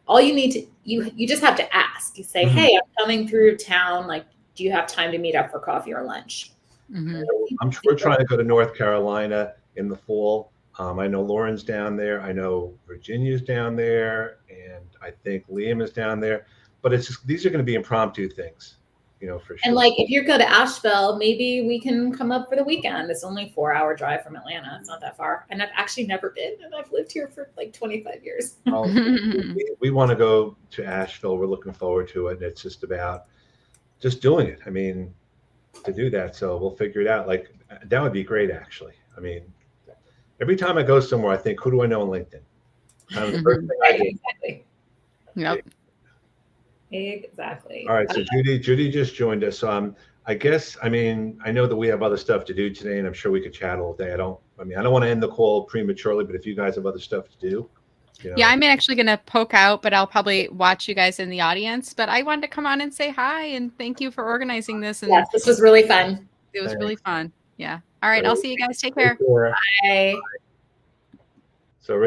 all you need to you just have to ask. You say, hey, I'm coming through town. Like, do you have time to meet up for coffee or lunch? We're trying to go to North Carolina in the fall. I know Lauren's down there. I know Virginia's down there, and I think Liam is down there. But it's just, these are going to be impromptu things, you know, for sure. And like, if you go to Asheville, maybe we can come up for the weekend. It's only a 4-hour drive from Atlanta. It's not that far. And I've actually never been, and I've lived here for like 25 years. We want to go to Asheville. We're looking forward to it. And it's just about just doing it. I mean, to do that. So we'll figure it out. Like, that would be great, actually. I mean, every time I go somewhere, I think, who do I know on LinkedIn? Kind of the first thing I do. Exactly. Yep. Exactly. All right. So Judy just joined us. I guess, I mean, I know that we have other stuff to do today, and I'm sure we could chat all day. I don't want to end the call prematurely, but if you guys have other stuff to do. You know. Yeah, I'm actually going to poke out, but I'll probably watch you guys in the audience. But I wanted to come on and say hi and thank you for organizing this. And yes, this was really fun. It was really fun. Yeah. All right. I'll see you guys. Take care. Bye. So,